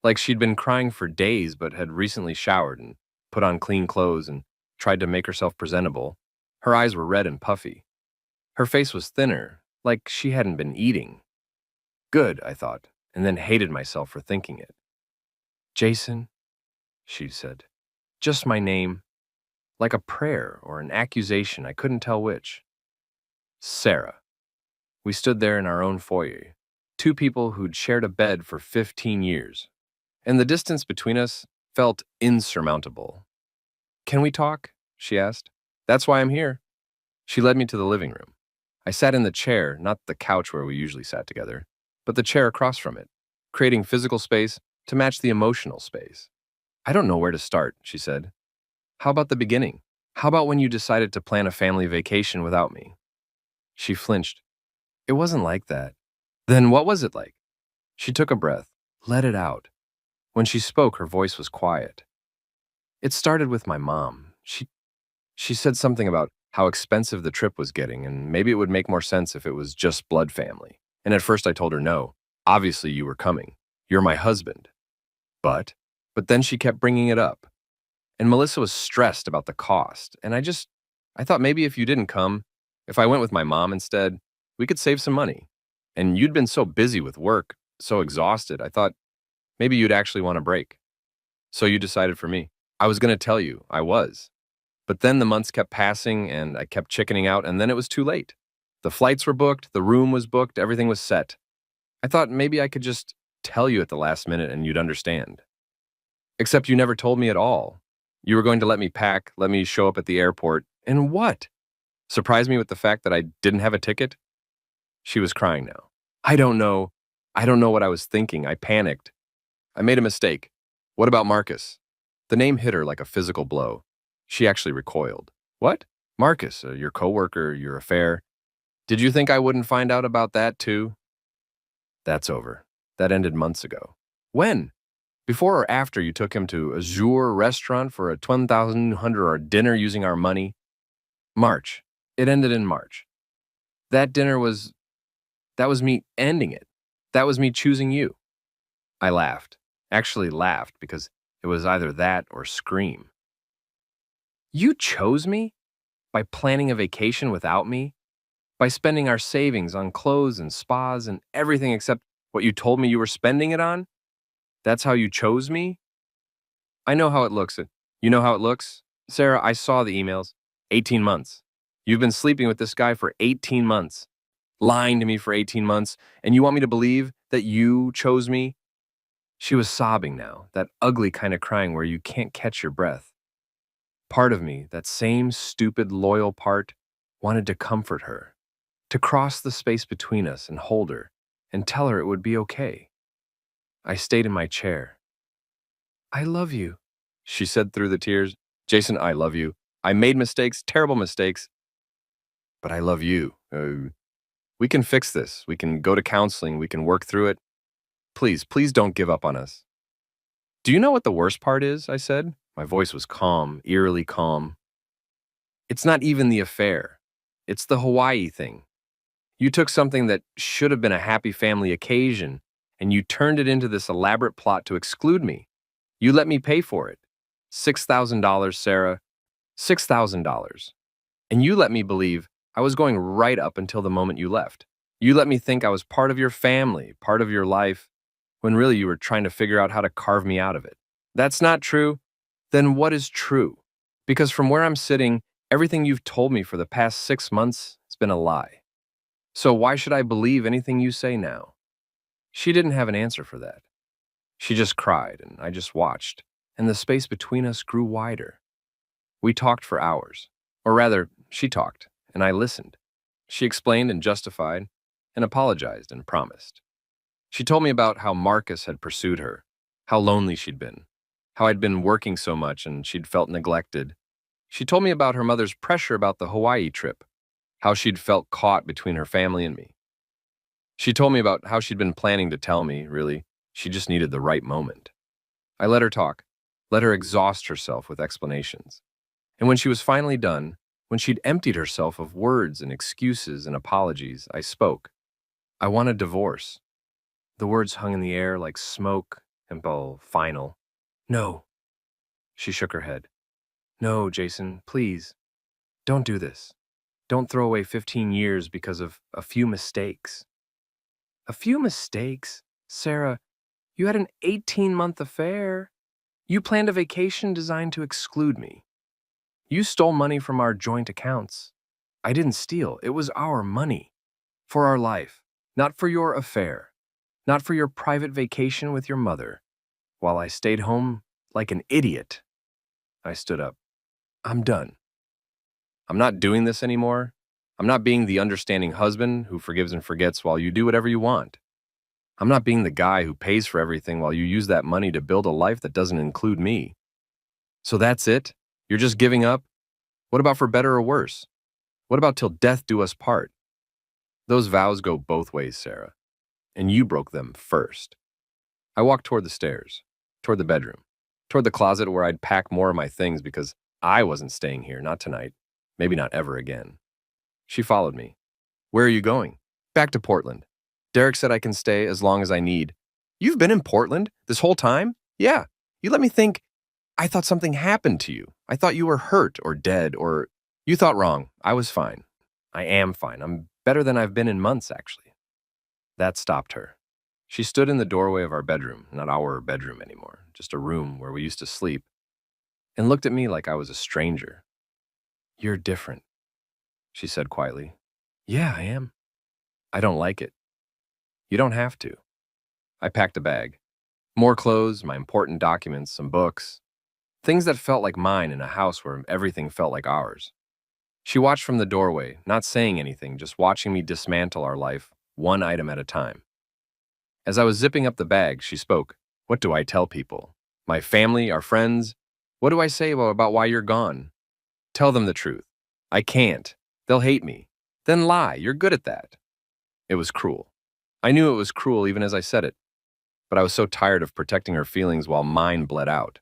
Like she'd been crying for days but had recently showered and put on clean clothes and tried to make herself presentable. Her eyes were red and puffy. Her face was thinner, like she hadn't been eating. Good, I thought, and then hated myself for thinking it. Jason, she said. Just my name. Like a prayer or an accusation, I couldn't tell which. Sarah. We stood there in our own foyer, two people who'd shared a bed for 15 years, and the distance between us felt insurmountable. Can we talk? She asked. That's why I'm here. She led me to the living room. I sat in the chair, not the couch where we usually sat together, but the chair across from it, creating physical space to match the emotional space. I don't know where to start, she said. How about the beginning? How about when you decided to plan a family vacation without me? She flinched. It wasn't like that. Then what was it like? She took a breath, let it out. When she spoke, her voice was quiet. It started with my mom. She said something about how expensive the trip was getting, and maybe it would make more sense if it was just blood family. And at first I told her no. Obviously you were coming. You're my husband. But then she kept bringing it up. And Melissa was stressed about the cost. And I thought maybe if you didn't come, if I went with my mom instead, we could save some money. And you'd been so busy with work, so exhausted, I thought maybe you'd actually want a break. So you decided for me. I was going to tell you, I was. But then the months kept passing and I kept chickening out, and then it was too late. The flights were booked, the room was booked, everything was set. I thought maybe I could just tell you at the last minute and you'd understand. Except you never told me at all. You were going to let me pack, let me show up at the airport, and what? Surprise me with the fact that I didn't have a ticket? She was crying now. I don't know. I don't know what I was thinking. I panicked. I made a mistake. What about Marcus? The name hit her like a physical blow. She actually recoiled. What? Marcus, your coworker, your affair. Did you think I wouldn't find out about that too? That's over. That ended months ago. When? Before or after you took him to Azure restaurant for a 1,100 dinner using our money? March. It ended in March. That was me ending it. That was me choosing you. I laughed. Actually laughed because it was either that or scream. You chose me? By planning a vacation without me? By spending our savings on clothes and spas and everything except what you told me you were spending it on? That's how you chose me? I know how it looks. You know how it looks? Sarah, I saw the emails. 18 months. You've been sleeping with this guy for 18 months, lying to me for 18 months, and you want me to believe that you chose me? She was sobbing now, that ugly kind of crying where you can't catch your breath. Part of me, that same stupid, loyal part, wanted to comfort her, to cross the space between us and hold her, and tell her it would be okay. I stayed in my chair. I love you, she said through the tears. Jason, I love you. I made mistakes, terrible mistakes, but I love you. We can fix this. We can go to counseling. We can work through it. Please, please don't give up on us. Do you know what the worst part is? I said. My voice was calm, eerily calm. It's not even the affair. It's the Hawaii thing. You took something that should have been a happy family occasion and you turned it into this elaborate plot to exclude me. You let me pay for it. $6,000, Sarah. $6,000. And you let me believe I was going right up until the moment you left. You let me think I was part of your family, part of your life, when really you were trying to figure out how to carve me out of it. That's not true. Then what is true? Because from where I'm sitting, everything you've told me for the past 6 months has been a lie. So why should I believe anything you say now? She didn't have an answer for that. She just cried, and I just watched, and the space between us grew wider. We talked for hours. Or rather, she talked, and I listened. She explained and justified, and apologized and promised. She told me about how Marcus had pursued her, how lonely she'd been, how I'd been working so much and she'd felt neglected. She told me about her mother's pressure about the Hawaii trip, how she'd felt caught between her family and me. She told me about how she'd been planning to tell me, really. She just needed the right moment. I let her talk, let her exhaust herself with explanations. And when she was finally done, when she'd emptied herself of words and excuses and apologies, I spoke. I want a divorce. The words hung in the air like smoke and final. No. She shook her head. No, Jason, please. Don't do this. Don't throw away 15 years because of a few mistakes. A few mistakes? Sarah, you had an 18-month affair. You planned a vacation designed to exclude me. You stole money from our joint accounts. I didn't steal. It was our money. For our life. Not for your affair. Not for your private vacation with your mother. While I stayed home like an idiot. I stood up. I'm done. I'm not doing this anymore. I'm not being the understanding husband who forgives and forgets while you do whatever you want. I'm not being the guy who pays for everything while you use that money to build a life that doesn't include me. So that's it? You're just giving up? What about for better or worse? What about till death do us part? Those vows go both ways, Sarah. And you broke them first. I walked toward the stairs, toward the bedroom, toward the closet where I'd pack more of my things because I wasn't staying here, not tonight, maybe not ever again. She followed me. Where are you going? Back to Portland. Derek said I can stay as long as I need. You've been in Portland this whole time? Yeah. You let me think. I thought something happened to you. I thought you were hurt or dead or... You thought wrong. I was fine. I am fine. I'm better than I've been in months, actually. That stopped her. She stood in the doorway of our bedroom, not our bedroom anymore, just a room where we used to sleep, and looked at me like I was a stranger. You're different, she said quietly. Yeah, I am. I don't like it. You don't have to. I packed a bag. More clothes, my important documents, some books. Things that felt like mine in a house where everything felt like ours. She watched from the doorway, not saying anything, just watching me dismantle our life, one item at a time. As I was zipping up the bag, she spoke. What do I tell people? My family, our friends? What do I say about why you're gone? Tell them the truth. I can't. They'll hate me. Then lie. You're good at that. It was cruel. I knew it was cruel even as I said it, but I was so tired of protecting her feelings while mine bled out.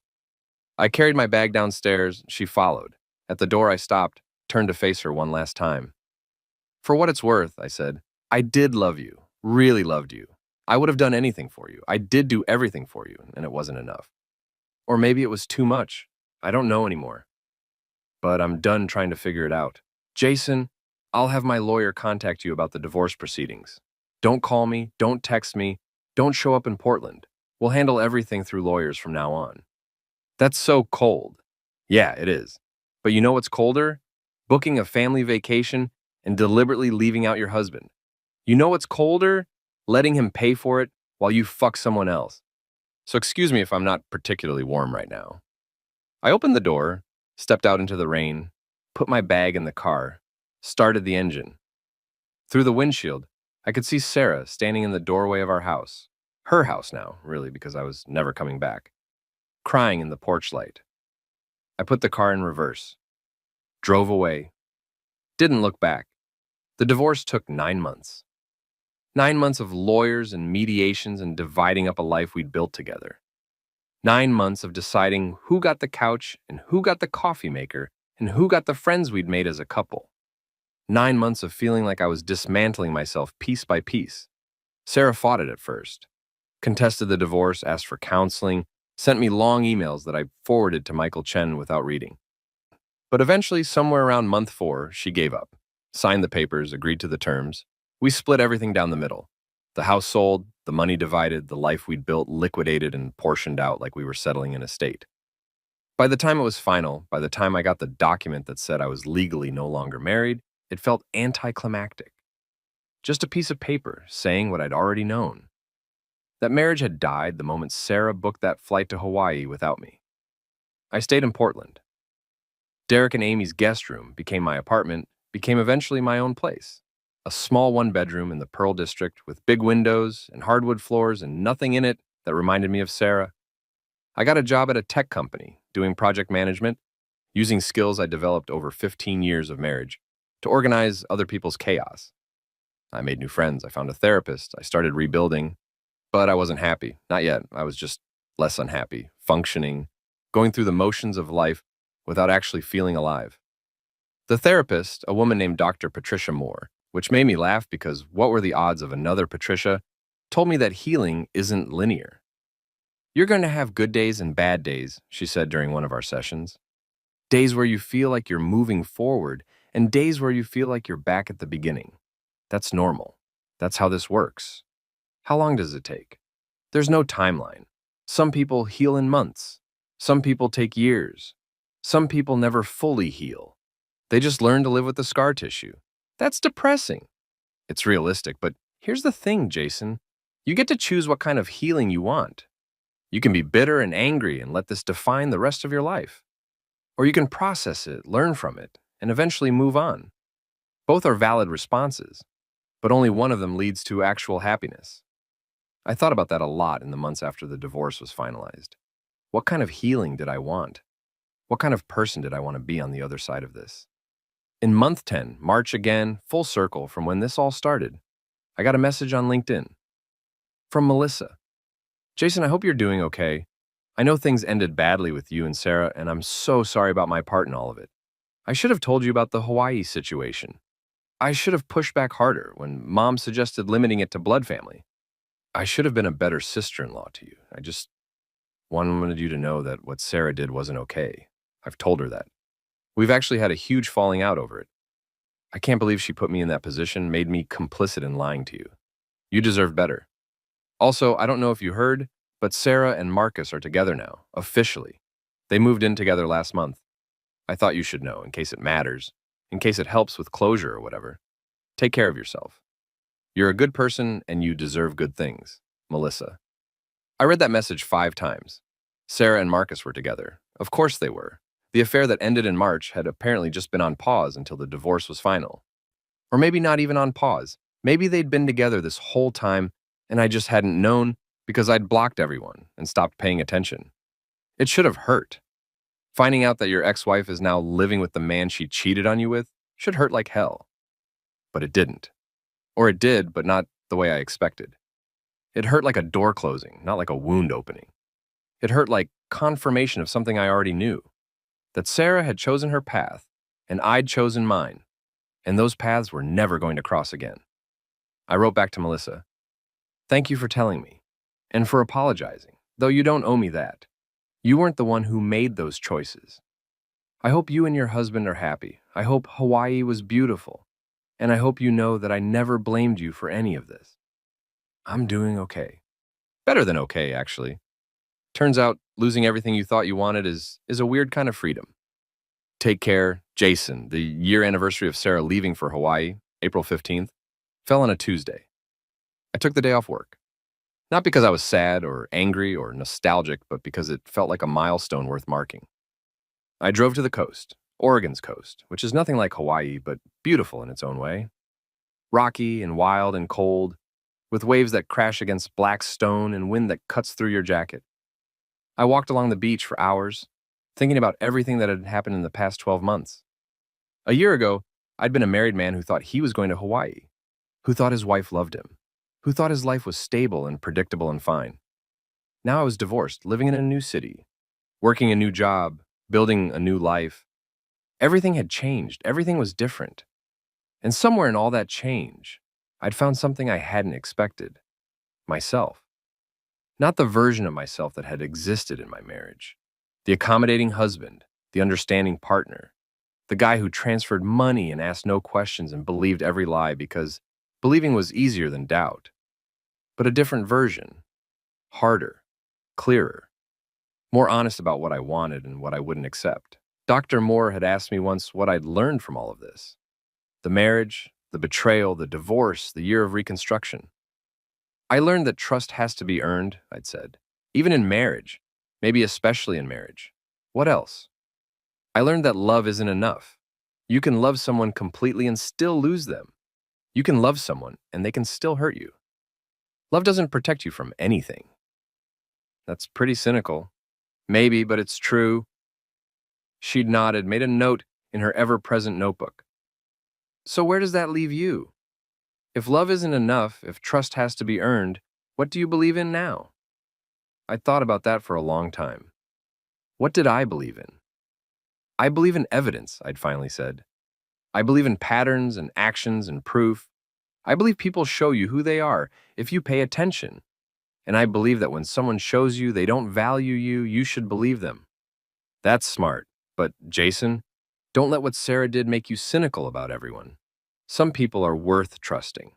I carried my bag downstairs. She followed. At the door, I stopped, turned to face her one last time. For what it's worth, I said, I did love you, really loved you. I would have done anything for you. I did do everything for you, and it wasn't enough. Or maybe it was too much. I don't know anymore. But I'm done trying to figure it out. Jason, I'll have my lawyer contact you about the divorce proceedings. Don't call me, don't text me, don't show up in Portland. We'll handle everything through lawyers from now on. That's so cold. Yeah, it is. But you know what's colder? Booking a family vacation and deliberately leaving out your husband. You know what's colder? Letting him pay for it while you fuck someone else. So excuse me if I'm not particularly warm right now. I opened the door, stepped out into the rain, put my bag in the car, started the engine. Through the windshield, I could see Sarah standing in the doorway of our house. Her house now, really, because I was never coming back. Crying in the porch light. I put the car in reverse, drove away, didn't look back. The divorce took 9 months. 9 months of lawyers and mediations and dividing up a life we'd built together. 9 months of deciding who got the couch and who got the coffee maker and who got the friends we'd made as a couple. 9 months of feeling like I was dismantling myself piece by piece. Sarah fought it at first, contested the divorce, asked for counseling, sent me long emails that I forwarded to Michael Chen without reading. But eventually, somewhere around month 4, she gave up, signed the papers, agreed to the terms. We split everything down the middle. The house sold, the money divided, the life we'd built liquidated and portioned out like we were settling an estate. By the time it was final, by the time I got the document that said I was legally no longer married, it felt anticlimactic. Just a piece of paper saying what I'd already known. That marriage had died the moment Sarah booked that flight to Hawaii without me. I stayed in Portland. Derek and Amy's guest room became my apartment, became eventually my own place. A small one-bedroom in the Pearl District with big windows and hardwood floors and nothing in it that reminded me of Sarah. I got a job at a tech company doing project management, using skills I developed over 15 years of marriage to organize other people's chaos. I made new friends, I found a therapist, I started rebuilding, but I wasn't happy. Not yet. I was just less unhappy, functioning, going through the motions of life without actually feeling alive. The therapist, a woman named Dr. Patricia Moore, which made me laugh because what were the odds of another Patricia, told me that healing isn't linear. You're going to have good days and bad days, she said during one of our sessions. Days where you feel like you're moving forward and days where you feel like you're back at the beginning. That's normal. That's how this works. How long does it take? There's no timeline. Some people heal in months. Some people take years. Some people never fully heal. They just learn to live with the scar tissue. That's depressing. It's realistic, but here's the thing, Jason. You get to choose what kind of healing you want. You can be bitter and angry and let this define the rest of your life. Or you can process it, learn from it, and eventually move on. Both are valid responses, but only one of them leads to actual happiness. I thought about that a lot in the months after the divorce was finalized. What kind of healing did I want? What kind of person did I want to be on the other side of this? In month 10, March again, full circle from when this all started, I got a message on LinkedIn from Melissa. Jason, I hope you're doing okay. I know things ended badly with you and Sarah, and I'm so sorry about my part in all of it. I should have told you about the Hawaii situation. I should have pushed back harder when Mom suggested limiting it to blood family. I should have been a better sister-in-law to you. I just wanted you to know that what Sarah did wasn't okay. I've told her that. We've actually had a huge falling out over it. I can't believe she put me in that position, made me complicit in lying to you. You deserve better. Also, I don't know if you heard, but Sarah and Marcus are together now, officially. They moved in together last month. I thought you should know, in case it matters, in case it helps with closure or whatever. Take care of yourself. You're a good person and you deserve good things. Melissa. I read that message 5 times. Sarah and Marcus were together. Of course they were. The affair that ended in March had apparently just been on pause until the divorce was final. Or maybe not even on pause. Maybe they'd been together this whole time and I just hadn't known because I'd blocked everyone and stopped paying attention. It should have hurt. Finding out that your ex-wife is now living with the man she cheated on you with should hurt like hell. But it didn't. Or it did, but not the way I expected. It hurt like a door closing, not like a wound opening. It hurt like confirmation of something I already knew. That Sarah had chosen her path, and I'd chosen mine, and those paths were never going to cross again. I wrote back to Melissa, "Thank you for telling me, and for apologizing, though you don't owe me that. You weren't the one who made those choices. I hope you and your husband are happy. I hope Hawaii was beautiful, and I hope you know that I never blamed you for any of this. I'm doing okay. Better than okay, actually. Turns out, losing everything you thought you wanted is a weird kind of freedom. Take care, Jason. The year anniversary of Sarah leaving for Hawaii, April 15th, fell on a Tuesday. I took the day off work. Not because I was sad or angry or nostalgic, but because it felt like a milestone worth marking. I drove to the coast, Oregon's coast, which is nothing like Hawaii, but beautiful in its own way. Rocky and wild and cold, with waves that crash against black stone and wind that cuts through your jacket. I walked along the beach for hours, thinking about everything that had happened in the past 12 months. A year ago, I'd been a married man who thought he was going to Hawaii, who thought his wife loved him, who thought his life was stable and predictable and fine. Now I was divorced, living in a new city, working a new job, building a new life. Everything had changed. Everything was different. And somewhere in all that change, I'd found something I hadn't expected. Myself. Not the version of myself that had existed in my marriage. The accommodating husband, the understanding partner, the guy who transferred money and asked no questions and believed every lie because believing was easier than doubt. But a different version. Harder. Clearer. More honest about what I wanted and what I wouldn't accept. Dr. Moore had asked me once what I'd learned from all of this. The marriage, the betrayal, the divorce, the year of reconstruction. I learned that trust has to be earned, I'd said. Even in marriage, maybe especially in marriage. What else? I learned that love isn't enough. You can love someone completely and still lose them. You can love someone and they can still hurt you. Love doesn't protect you from anything. That's pretty cynical. Maybe, but it's true. She'd nodded, made a note in her ever-present notebook. So where does that leave you? If love isn't enough, if trust has to be earned, what do you believe in now? I thought about that for a long time. What did I believe in? I believe in evidence, I'd finally said. I believe in patterns and actions and proof. I believe people show you who they are if you pay attention. And I believe that when someone shows you they don't value you, you should believe them. That's smart. But, Jason, don't let what Sarah did make you cynical about everyone. Some people are worth trusting.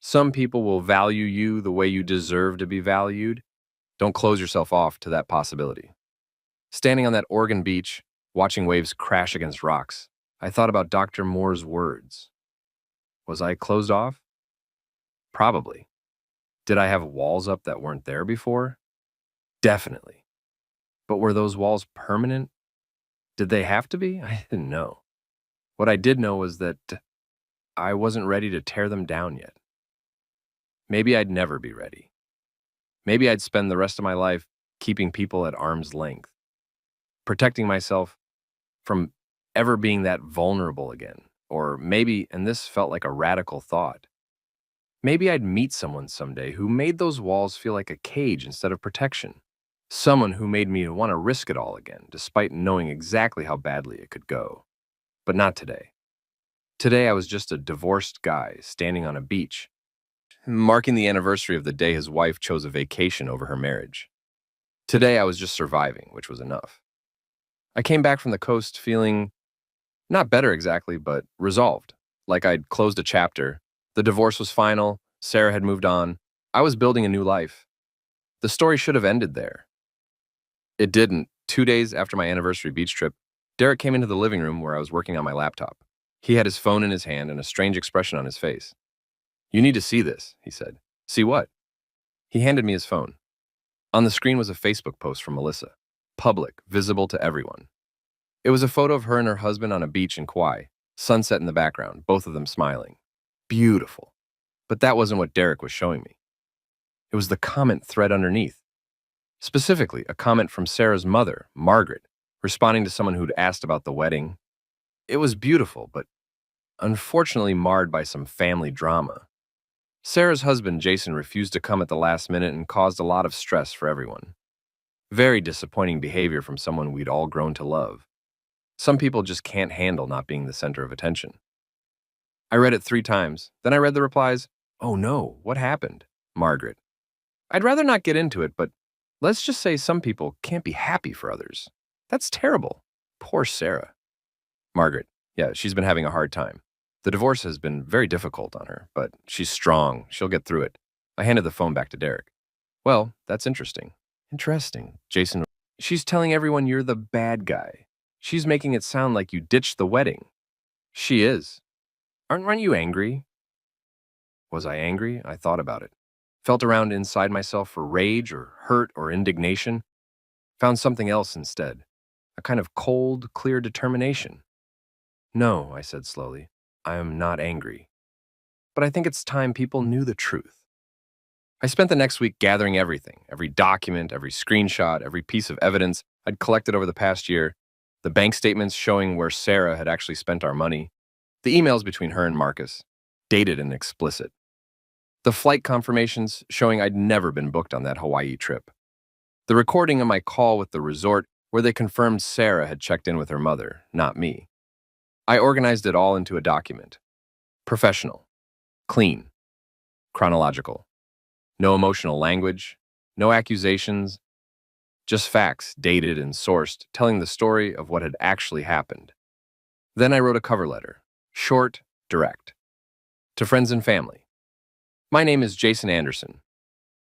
Some people will value you the way you deserve to be valued. Don't close yourself off to that possibility. Standing on that Oregon beach, watching waves crash against rocks, I thought about Dr. Moore's words. Was I closed off? Probably. Did I have walls up that weren't there before? Definitely. But were those walls permanent? Did they have to be? I didn't know. What I did know was that I wasn't ready to tear them down yet. Maybe I'd never be ready. Maybe I'd spend the rest of my life keeping people at arm's length, protecting myself from ever being that vulnerable again. Or maybe, and this felt like a radical thought, maybe I'd meet someone someday who made those walls feel like a cage instead of protection. Someone who made me want to risk it all again, despite knowing exactly how badly it could go. But not today. Today I was just a divorced guy standing on a beach, marking the anniversary of the day his wife chose a vacation over her marriage. Today I was just surviving, which was enough. I came back from the coast feeling, not better exactly, but resolved, like I'd closed a chapter. The divorce was final, Sarah had moved on, I was building a new life. The story should have ended there. It didn't. 2 days after my anniversary beach trip, Derek came into the living room where I was working on my laptop. He had his phone in his hand and a strange expression on his face. "You need to see this," he said. "See what?" He handed me his phone. On the screen was a Facebook post from Melissa. Public, visible to everyone. It was a photo of her and her husband on a beach in Kauai, sunset in the background, both of them smiling. Beautiful. But that wasn't what Derek was showing me. It was the comment thread underneath. Specifically, a comment from Sarah's mother, Margaret, responding to someone who'd asked about the wedding. It was beautiful, but unfortunately marred by some family drama. Sarah's husband, Jason, refused to come at the last minute and caused a lot of stress for everyone. Very disappointing behavior from someone we'd all grown to love. Some people just can't handle not being the center of attention. I read it 3 times, then I read the replies. "Oh no, what happened?" Margaret. "I'd rather not get into it, but let's just say some people can't be happy for others. That's terrible. Poor Sarah." Margaret. "Yeah, she's been having a hard time. The divorce has been very difficult on her, but she's strong. She'll get through it." I handed the phone back to Derek. "Well, that's interesting." "Interesting," Jason. "She's telling everyone you're the bad guy. She's making it sound like you ditched the wedding. She is. Aren't you angry? Was I angry? I thought about it. Felt around inside myself for rage or hurt or indignation. Found something else instead. A kind of cold, clear determination. No, I said slowly. I am not angry. But I think it's time people knew the truth. I spent the next week gathering everything, every document, every screenshot, every piece of evidence I'd collected over the past year, the bank statements showing where Sarah had actually spent our money, the emails between her and Marcus, dated and explicit, the flight confirmations showing I'd never been booked on that Hawaii trip, the recording of my call with the resort where they confirmed Sarah had checked in with her mother, not me. I organized it all into a document. Professional, clean, chronological. No emotional language, no accusations, just facts dated and sourced, telling the story of what had actually happened. Then I wrote a cover letter, short, direct. To friends and family. My name is Jason Anderson.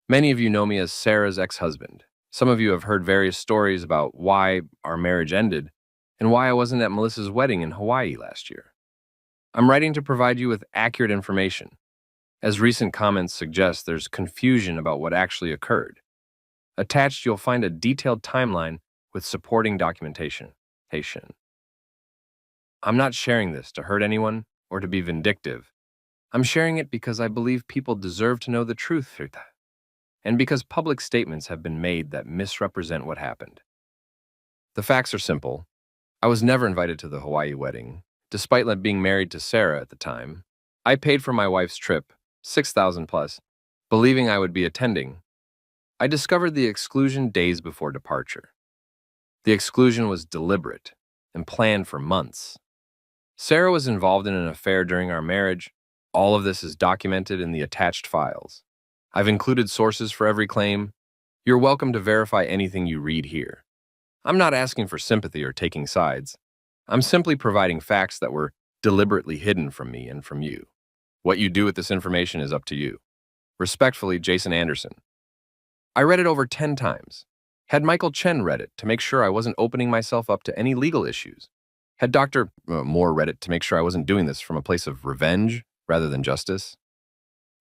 Many of you know me as Sarah's ex-husband. Some of you have heard various stories about why our marriage ended and why I wasn't at Melissa's wedding in Hawaii last year. I'm writing to provide you with accurate information. As recent comments suggest, there's confusion about what actually occurred. Attached, you'll find a detailed timeline with supporting documentation. I'm not sharing this to hurt anyone or to be vindictive. I'm sharing it because I believe people deserve to know the truth, and because public statements have been made that misrepresent what happened. The facts are simple. I was never invited to the Hawaii wedding, despite being married to Sarah at the time. I paid for my wife's trip, $6,000 plus, believing I would be attending. I discovered the exclusion days before departure. The exclusion was deliberate and planned for months. Sarah was involved in an affair during our marriage. All of this is documented in the attached files. I've included sources for every claim. You're welcome to verify anything you read here. I'm not asking for sympathy or taking sides. I'm simply providing facts that were deliberately hidden from me and from you. What you do with this information is up to you. Respectfully, Jason Anderson. I read it over 10 times. Had Michael Chen read it to make sure I wasn't opening myself up to any legal issues. Had Dr. Moore read it to make sure I wasn't doing this from a place of revenge rather than justice.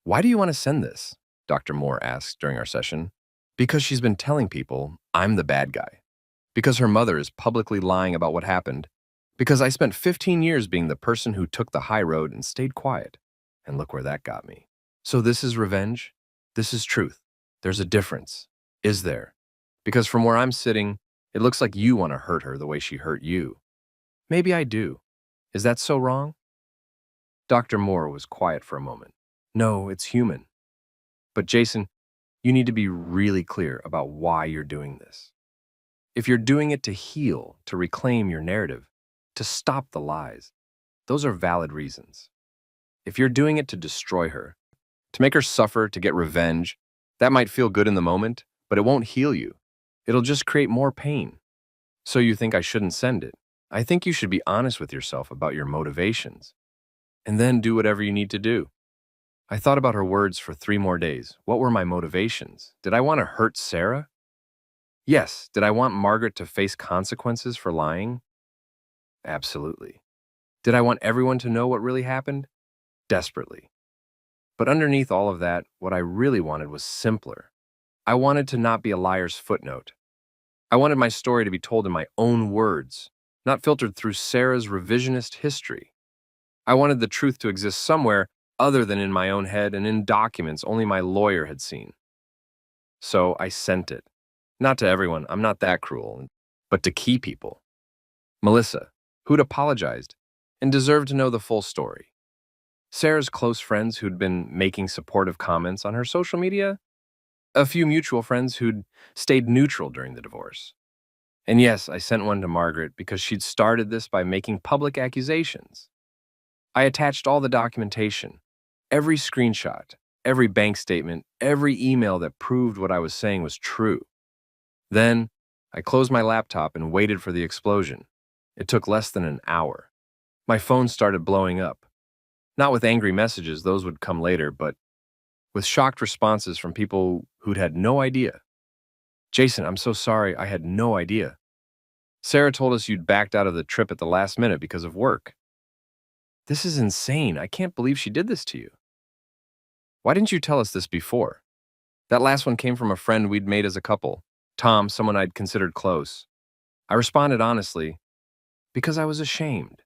Why do you want to send this? Dr. Moore asked during our session. Because she's been telling people I'm the bad guy. Because her mother is publicly lying about what happened. Because I spent 15 years being the person who took the high road and stayed quiet. And look where that got me. So this is revenge? This is truth. There's a difference. Is there? Because from where I'm sitting, it looks like you want to hurt her the way she hurt you. Maybe I do. Is that so wrong? Dr. Moore was quiet for a moment. No, it's human. But Jason, you need to be really clear about why you're doing this. If you're doing it to heal, to reclaim your narrative, to stop the lies, those are valid reasons. If you're doing it to destroy her, to make her suffer, to get revenge, that might feel good in the moment, but it won't heal you. It'll just create more pain. So you think I shouldn't send it? I think you should be honest with yourself about your motivations. And then do whatever you need to do. I thought about her words for 3 more days. What were my motivations? Did I want to hurt Sarah? Yes. Did I want Margaret to face consequences for lying? Absolutely. Did I want everyone to know what really happened? Desperately. But underneath all of that, what I really wanted was simpler. I wanted to not be a liar's footnote. I wanted my story to be told in my own words, not filtered through Sarah's revisionist history. I wanted the truth to exist somewhere other than in my own head and in documents only my lawyer had seen. So I sent it. Not to everyone, I'm not that cruel, but to key people. Melissa, who'd apologized and deserved to know the full story. Sarah's close friends who'd been making supportive comments on her social media. A few mutual friends who'd stayed neutral during the divorce. And yes, I sent one to Margaret because she'd started this by making public accusations. I attached all the documentation, every screenshot, every bank statement, every email that proved what I was saying was true. Then, I closed my laptop and waited for the explosion. It took less than an hour. My phone started blowing up. Not with angry messages, those would come later, but with shocked responses from people who'd had no idea. Jason, I'm so sorry, I had no idea. Sarah told us you'd backed out of the trip at the last minute because of work. This is insane. I can't believe she did this to you. Why didn't you tell us this before? That last one came from a friend we'd made as a couple, Tom, someone I'd considered close. I responded honestly, because I was ashamed.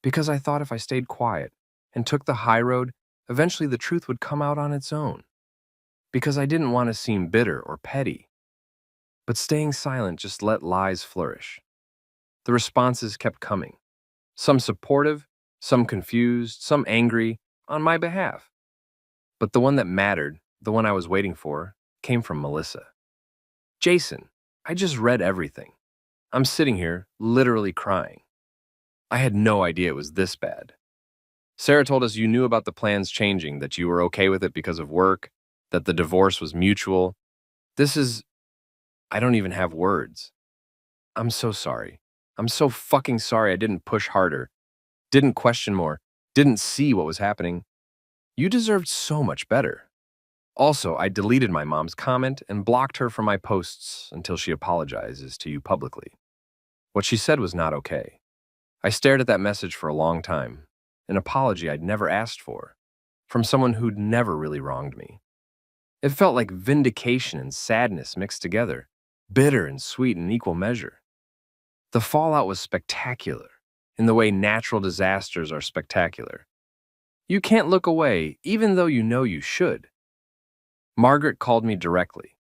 Because I thought if I stayed quiet and took the high road, eventually the truth would come out on its own. Because I didn't want to seem bitter or petty. But staying silent just let lies flourish. The responses kept coming. Some supportive, some confused, some angry, on my behalf. But the one that mattered, the one I was waiting for, came from Melissa. Jason, I just read everything. I'm sitting here, literally crying. I had no idea it was this bad. Sarah told us you knew about the plans changing, that you were okay with it because of work, that the divorce was mutual. I don't even have words. I'm so sorry. I'm so fucking sorry I didn't push harder, didn't question more, didn't see what was happening. You deserved so much better. Also, I deleted my mom's comment and blocked her from my posts until she apologizes to you publicly. What she said was not okay. I stared at that message for a long time, an apology I'd never asked for, from someone who'd never really wronged me. It felt like vindication and sadness mixed together, bitter and sweet in equal measure. The fallout was spectacular, in the way natural disasters are spectacular. You can't look away, even though you know you should. Margaret called me directly,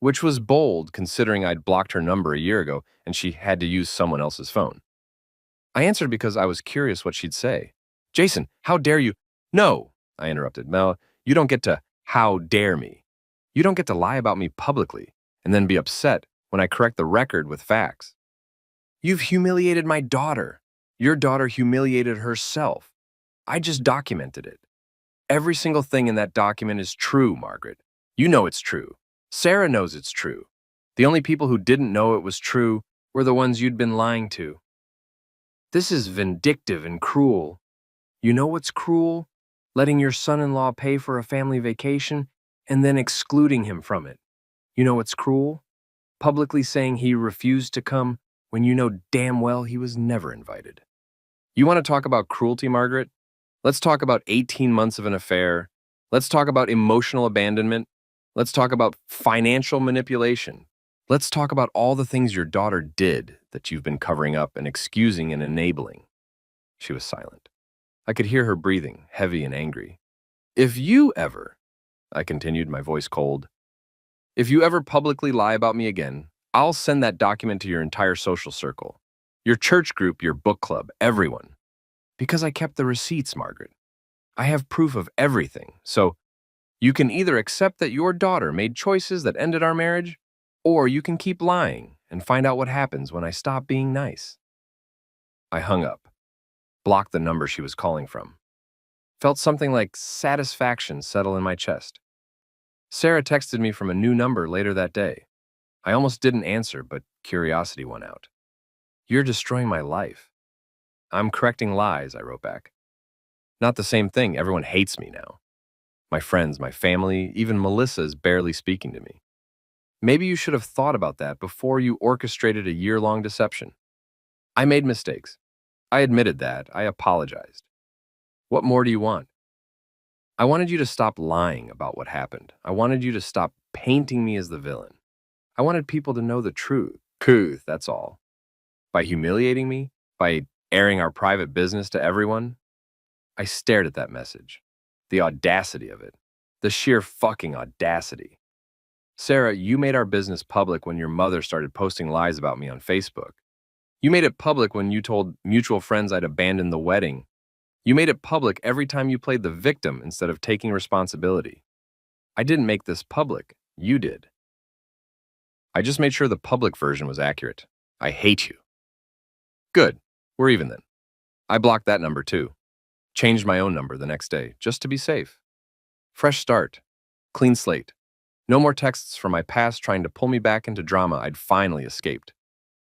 which was bold considering I'd blocked her number a year ago and she had to use someone else's phone. I answered because I was curious what she'd say. Jason, how dare you? No, I interrupted. Mel, you don't get to how dare me. You don't get to lie about me publicly and then be upset when I correct the record with facts. You've humiliated my daughter. Your daughter humiliated herself. I just documented it. Every single thing in that document is true, Margaret. You know it's true. Sarah knows it's true. The only people who didn't know it was true were the ones you'd been lying to. This is vindictive and cruel. You know what's cruel? Letting your son-in-law pay for a family vacation and then excluding him from it. You know what's cruel? Publicly saying he refused to come when you know damn well he was never invited. You want to talk about cruelty, Margaret? Let's talk about 18 months of an affair. Let's talk about emotional abandonment. Let's talk about financial manipulation. Let's talk about all the things your daughter did that you've been covering up and excusing and enabling. She was silent. I could hear her breathing, heavy and angry. If you ever, I continued, my voice cold, if you ever publicly lie about me again, I'll send that document to your entire social circle, your church group, your book club, everyone. Because I kept the receipts, Margaret. I have proof of everything, so you can either accept that your daughter made choices that ended our marriage, or you can keep lying and find out what happens when I stop being nice. I hung up, blocked the number she was calling from. Felt something like satisfaction settle in my chest. Sarah texted me from a new number later that day. I almost didn't answer, but curiosity won out. You're destroying my life. I'm correcting lies, I wrote back. Not the same thing, everyone hates me now. My friends, my family, even Melissa is barely speaking to me. Maybe you should have thought about that before you orchestrated a year-long deception. I made mistakes. I admitted that. I apologized. What more do you want? I wanted you to stop lying about what happened. I wanted you to stop painting me as the villain. I wanted people to know the truth. Truth, that's all. By humiliating me, by airing our private business to everyone. I stared at that message. The audacity of it. The sheer fucking audacity. Sarah, you made our business public when your mother started posting lies about me on Facebook. You made it public when you told mutual friends I'd abandoned the wedding. You made it public every time you played the victim instead of taking responsibility. I didn't make this public. You did. I just made sure the public version was accurate. I hate you. Good. We're even then. I blocked that number too. Changed my own number the next day, just to be safe. Fresh start. Clean slate. No more texts from my past trying to pull me back into drama I'd finally escaped.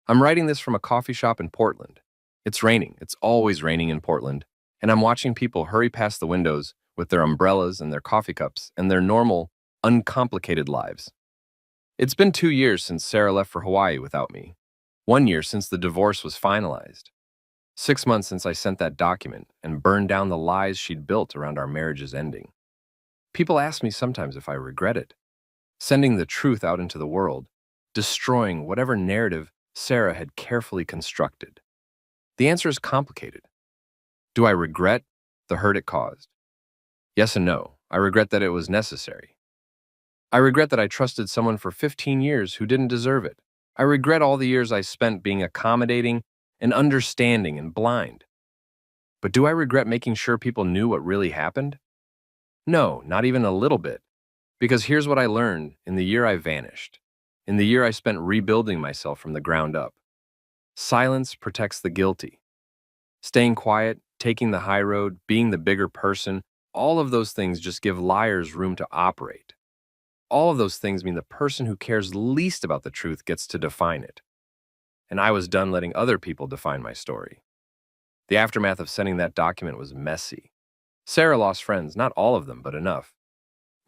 I'm writing this from a coffee shop in Portland. It's raining. It's always raining in Portland. And I'm watching people hurry past the windows with their umbrellas and their coffee cups and their normal, uncomplicated lives. It's been 2 years since Sarah left for Hawaii without me. 1 year since the divorce was finalized. 6 months since I sent that document and burned down the lies she'd built around our marriage's ending. People ask me sometimes if I regret it, sending the truth out into the world, destroying whatever narrative Sarah had carefully constructed. The answer is complicated. Do I regret the hurt it caused? Yes and no. I regret that it was necessary. I regret that I trusted someone for 15 years who didn't deserve it. I regret all the years I spent being accommodating and understanding and blind. But do I regret making sure people knew what really happened? No, not even a little bit. Because here's what I learned in the year I vanished, in the year I spent rebuilding myself from the ground up. Silence protects the guilty. Staying quiet, taking the high road, being the bigger person, all of those things just give liars room to operate. All of those things mean the person who cares least about the truth gets to define it. And I was done letting other people define my story. The aftermath of sending that document was messy. Sarah lost friends, not all of them, but enough.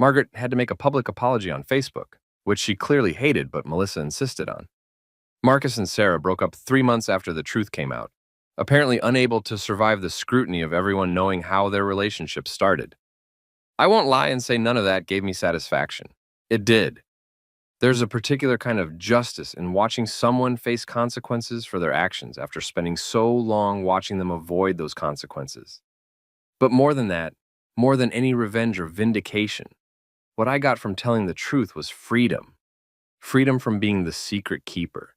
Margaret had to make a public apology on Facebook, which she clearly hated but Melissa insisted on. Marcus and Sarah broke up 3 months after the truth came out, apparently unable to survive the scrutiny of everyone knowing how their relationship started. I won't lie and say none of that gave me satisfaction. It did. There's a particular kind of justice in watching someone face consequences for their actions after spending so long watching them avoid those consequences. But more than that, more than any revenge or vindication, what I got from telling the truth was freedom. Freedom from being the secret keeper,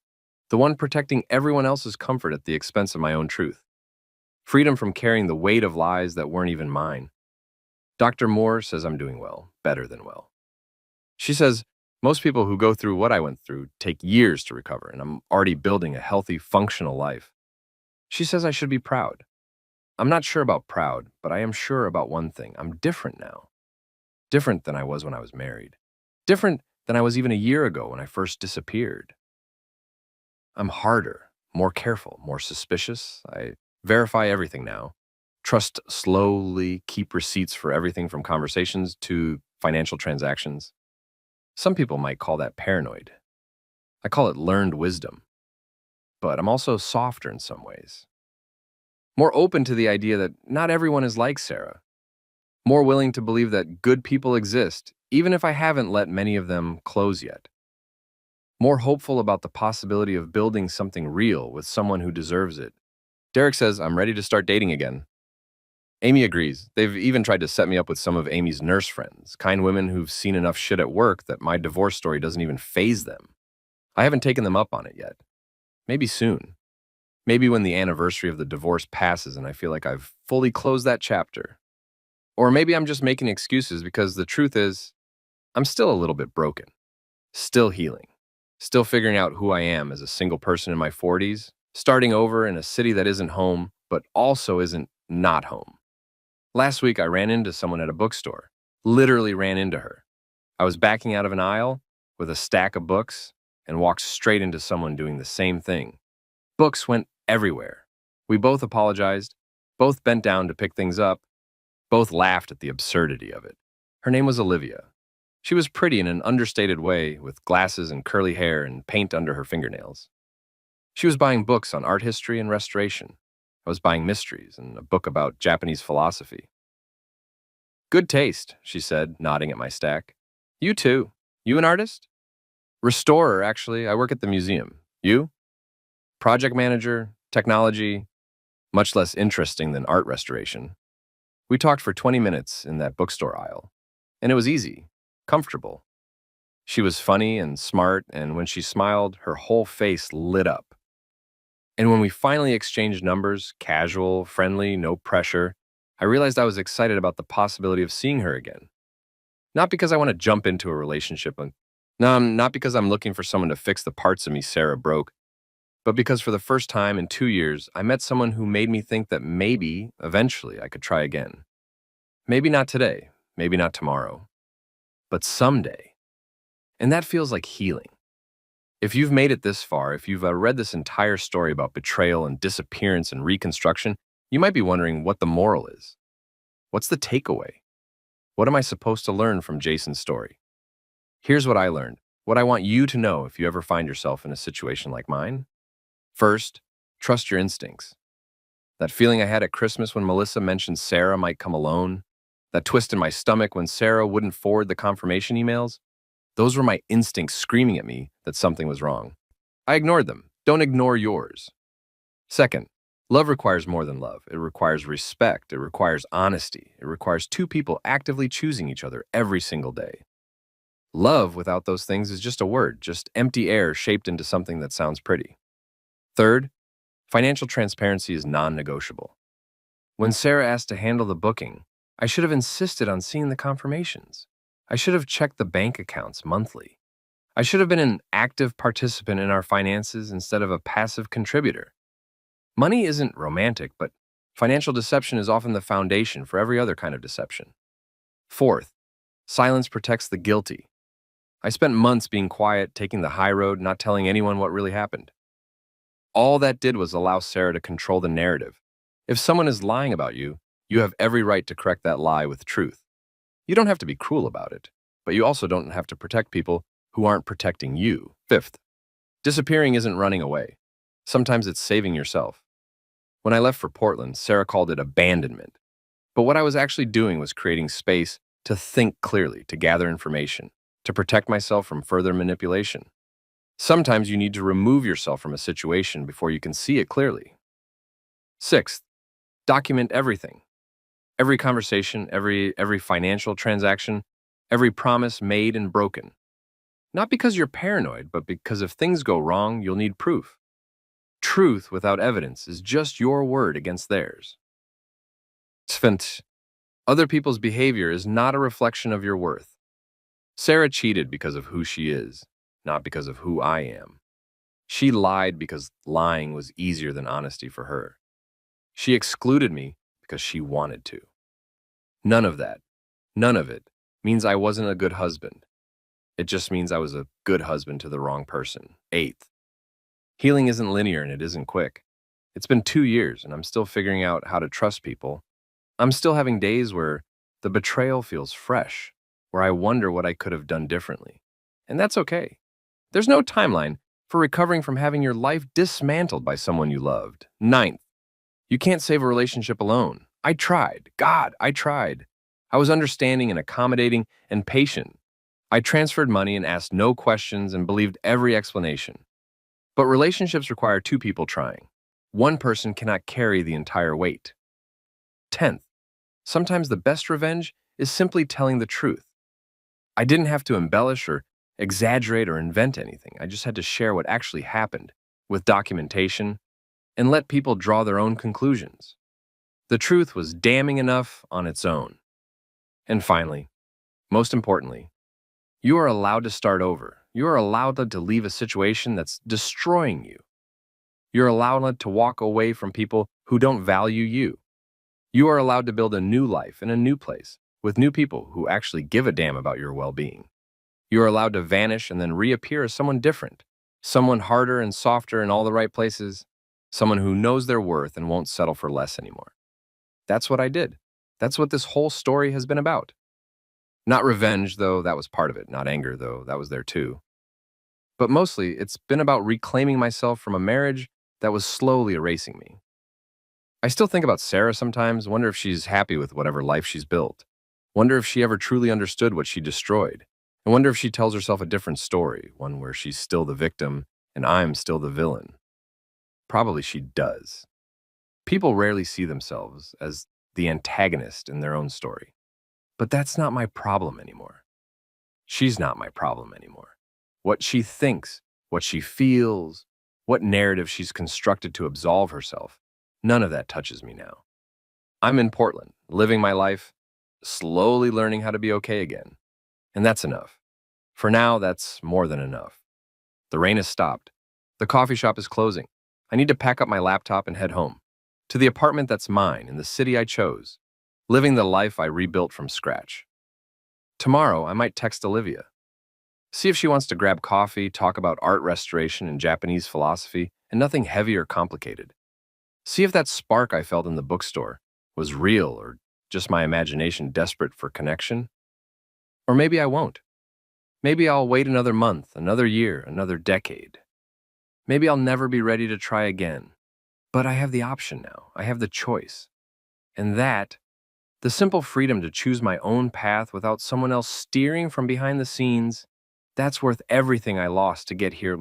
the one protecting everyone else's comfort at the expense of my own truth. Freedom from carrying the weight of lies that weren't even mine. Dr. Moore says I'm doing well, better than well. She says most people who go through what I went through take years to recover, and I'm already building a healthy, functional life. She says I should be proud. I'm not sure about proud, but I am sure about one thing. I'm different now. Different than I was when I was married. Different than I was even a year ago when I first disappeared. I'm harder, more careful, more suspicious. I verify everything now. Trust slowly, keep receipts for everything from conversations to financial transactions. Some people might call that paranoid. I call it learned wisdom. But I'm also softer in some ways. More open to the idea that not everyone is like Sarah. More willing to believe that good people exist, even if I haven't let many of them close yet. More hopeful about the possibility of building something real with someone who deserves it. Derek says I'm ready to start dating again. Amy agrees. They've even tried to set me up with some of Amy's nurse friends, kind women who've seen enough shit at work that my divorce story doesn't even faze them. I haven't taken them up on it yet. Maybe soon. Maybe when the anniversary of the divorce passes and I feel like I've fully closed that chapter. Or maybe I'm just making excuses because the truth is, I'm still a little bit broken. Still healing. Still figuring out who I am as a single person in my 40s, starting over in a city that isn't home, but also isn't not home. Last week, I ran into someone at a bookstore. Literally ran into her. I was backing out of an aisle with a stack of books and walked straight into someone doing the same thing. Books went everywhere. We both apologized, both bent down to pick things up, both laughed at the absurdity of it. Her name was Olivia. She was pretty in an understated way, with glasses and curly hair and paint under her fingernails. She was buying books on art history and restoration. I was buying mysteries and a book about Japanese philosophy. Good taste, she said, nodding at my stack. You too. You an artist? Restorer, actually. I work at the museum. You? Project manager, technology, much less interesting than art restoration. We talked for 20 minutes in that bookstore aisle, and it was easy, comfortable. She was funny and smart, and when she smiled, her whole face lit up. And when we finally exchanged numbers, casual, friendly, no pressure, I realized I was excited about the possibility of seeing her again. Not because I want to jump into a relationship, not because I'm looking for someone to fix the parts of me Sarah broke, but because for the first time in 2 years, I met someone who made me think that maybe, eventually, I could try again. Maybe not today, maybe not tomorrow, but someday. And that feels like healing. If you've made it this far, if you've read this entire story about betrayal and disappearance and reconstruction, you might be wondering what the moral is. What's the takeaway? What am I supposed to learn from Jason's story? Here's what I learned. What I want you to know if you ever find yourself in a situation like mine. First, trust your instincts. That feeling I had at Christmas when Melissa mentioned Sarah might come alone, that twist in my stomach when Sarah wouldn't forward the confirmation emails, those were my instincts screaming at me that something was wrong. I ignored them. Don't ignore yours. Second, love requires more than love. It requires respect. It requires honesty. It requires two people actively choosing each other every single day. Love without those things is just a word, just empty air shaped into something that sounds pretty. Third, financial transparency is non-negotiable. When Sarah asked to handle the booking, I should have insisted on seeing the confirmations. I should have checked the bank accounts monthly. I should have been an active participant in our finances instead of a passive contributor. Money isn't romantic, but financial deception is often the foundation for every other kind of deception. Fourth, silence protects the guilty. I spent months being quiet, taking the high road, not telling anyone what really happened. All that did was allow Sarah to control the narrative. If someone is lying about you, you have every right to correct that lie with truth. You don't have to be cruel about it, but you also don't have to protect people who aren't protecting you. Fifth, disappearing isn't running away. Sometimes it's saving yourself. When I left for Portland, Sarah called it abandonment. But what I was actually doing was creating space to think clearly, to gather information, to protect myself from further manipulation. Sometimes you need to remove yourself from a situation before you can see it clearly. Sixth, document everything. Every conversation, every financial transaction, every promise made and broken. Not because you're paranoid, but because if things go wrong, you'll need proof. Truth without evidence is just your word against theirs. Seventh, other people's behavior is not a reflection of your worth. Sarah cheated because of who she is, not because of who I am. She lied because lying was easier than honesty for her. She excluded me because she wanted to. None of it, means I wasn't a good husband. It just means I was a good husband to the wrong person. Eighth, healing isn't linear and it isn't quick. It's been 2 years and I'm still figuring out how to trust people. I'm still having days where the betrayal feels fresh, where I wonder what I could have done differently. And that's okay. There's no timeline for recovering from having your life dismantled by someone you loved. Ninth, you can't save a relationship alone. I tried. God, I tried. I was understanding and accommodating and patient. I transferred money and asked no questions and believed every explanation. But relationships require two people trying. One person cannot carry the entire weight. 10th, sometimes the best revenge is simply telling the truth. I didn't have to embellish or exaggerate or invent anything. I just had to share what actually happened with documentation and let people draw their own conclusions. The truth was damning enough on its own. And finally, most importantly, you are allowed to start over. You are allowed to leave a situation that's destroying you. You're allowed to walk away from people who don't value you. You are allowed to build a new life in a new place with new people who actually give a damn about your well-being. You are allowed to vanish and then reappear as someone different, someone harder and softer in all the right places, someone who knows their worth and won't settle for less anymore. That's what I did. That's what this whole story has been about. Not revenge, though that was part of it. Not anger, though that was there too. But mostly, it's been about reclaiming myself from a marriage that was slowly erasing me. I still think about Sarah sometimes, wonder if she's happy with whatever life she's built. Wonder if she ever truly understood what she destroyed. And wonder if she tells herself a different story, one where she's still the victim and I'm still the villain. Probably she does. People rarely see themselves as the antagonist in their own story. But that's not my problem anymore. She's not my problem anymore. What she thinks, what she feels, what narrative she's constructed to absolve herself, none of that touches me now. I'm in Portland, living my life, slowly learning how to be okay again. And that's enough. For now, that's more than enough. The rain has stopped. The coffee shop is closing. I need to pack up my laptop and head home. To the apartment that's mine in the city I chose, living the life I rebuilt from scratch. Tomorrow, I might text Olivia. See if she wants to grab coffee, talk about art restoration and Japanese philosophy, and nothing heavy or complicated. See if that spark I felt in the bookstore was real or just my imagination desperate for connection. Or maybe I won't. Maybe I'll wait another month, another year, another decade. Maybe I'll never be ready to try again. But I have the option now. I have the choice. And that, the simple freedom to choose my own path without someone else steering from behind the scenes, that's worth everything I lost to get here.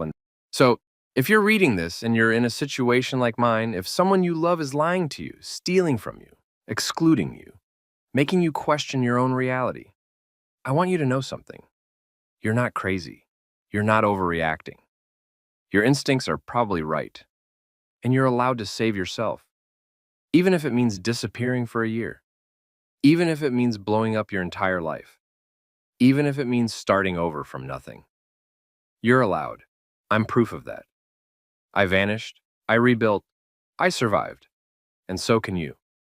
So, if you're reading this and you're in a situation like mine, if someone you love is lying to you, stealing from you, excluding you, making you question your own reality, I want you to know something. You're not crazy. You're not overreacting. Your instincts are probably right, and you're allowed to save yourself, even if it means disappearing for a year, even if it means blowing up your entire life, even if it means starting over from nothing. You're allowed. I'm proof of that. I vanished, I rebuilt, I survived, and so can you.